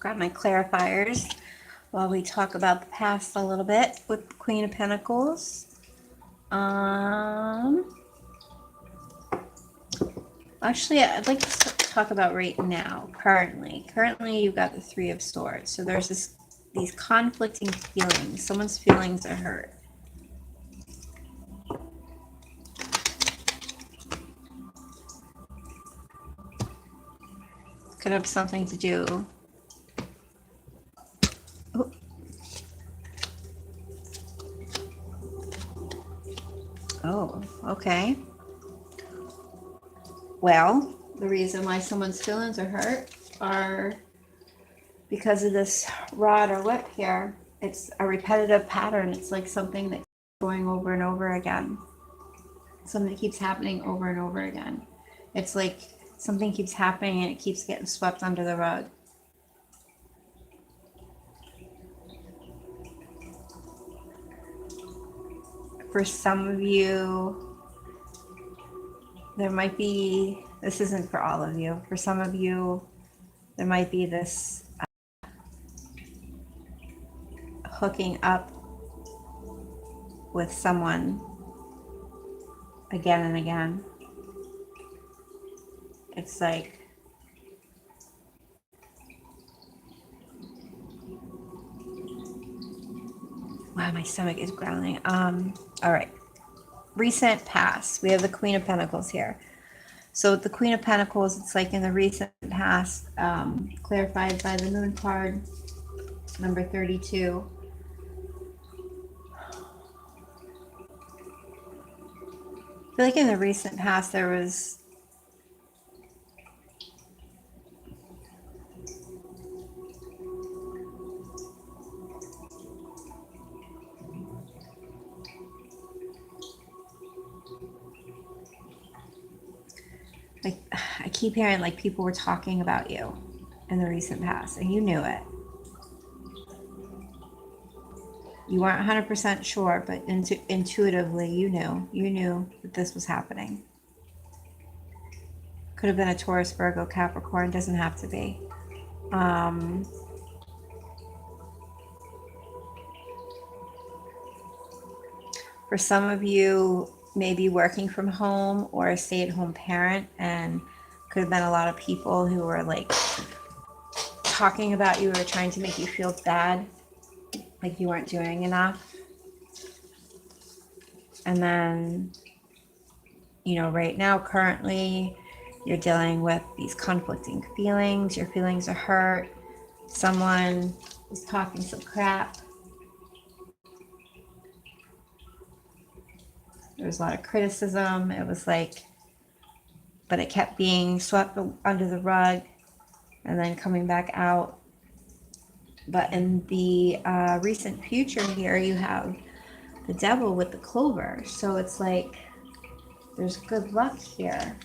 Grab my clarifiers while we talk about the past a little bit with the Queen of Pentacles. Actually, I'd like to talk about right now, currently. Currently, you've got the 3 of Swords. So there's these conflicting feelings. Someone's feelings are hurt. Could have something to do. Oh, okay. Well, the reason why someone's feelings are hurt are because of this rod or whip here. It's a repetitive pattern. It's like something that's going over and over again. Something that keeps happening over and over again. It's like something keeps happening and it keeps getting swept under the rug. For some of you, there might be, this isn't for all of you, for some of you, there might be this hooking up with someone again and again. It's like, wow, my stomach is growling. All right. Recent past. We have the Queen of Pentacles here. So the Queen of Pentacles, it's like in the recent past, clarified by the Moon card, number 32. I feel like in the recent past there was Like, I keep hearing like people were talking about you in the recent past and you knew it. You weren't 100% sure, but intuitively you knew that this was happening. Could have been a Taurus, Virgo, Capricorn, doesn't have to be. For some of you, maybe working from home or a stay-at-home parent, and could have been a lot of people who were like talking about you or trying to make you feel bad, like you weren't doing enough. And then, you know, right now, currently, you're dealing with these conflicting feelings. Your feelings are hurt. Someone is talking some crap. There was a lot of criticism. It was like, but it kept being swept under the rug and then coming back out. But in the recent future here, you have the devil with the clover. So it's like there's good luck here.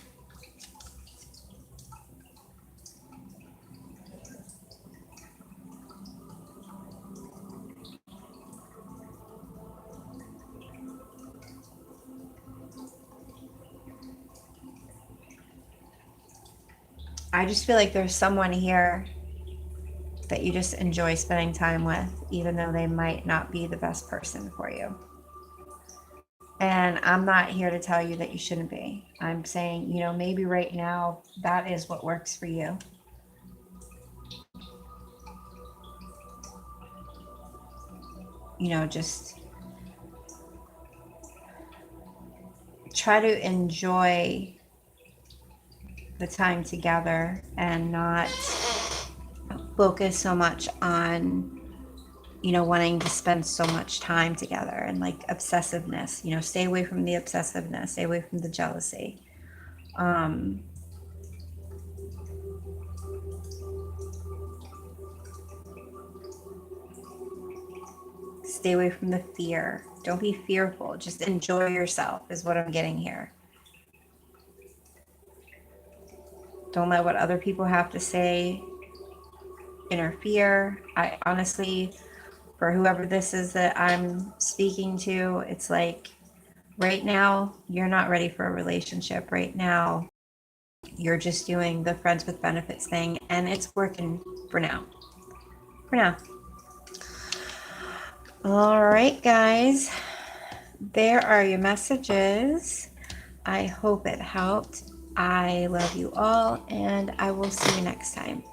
I just feel like there's someone here that you just enjoy spending time with, even though they might not be the best person for you. And I'm not here to tell you that you shouldn't be. I'm saying, you know, maybe right now that is what works for you. You know, just try to enjoy the time together and not focus so much on, you know, wanting to spend so much time together and like obsessiveness. You know, stay away from the obsessiveness, stay away from the jealousy. Stay away from the fear. Don't be fearful. Just enjoy yourself is what I'm getting here. Don't let what other people have to say interfere. I honestly, for whoever this is that I'm speaking to, it's like right now, you're not ready for a relationship. Right now, you're just doing the friends with benefits thing, and it's working for now. For now. All right, guys. There are your messages. I hope it helped. I love you all, and I will see you next time.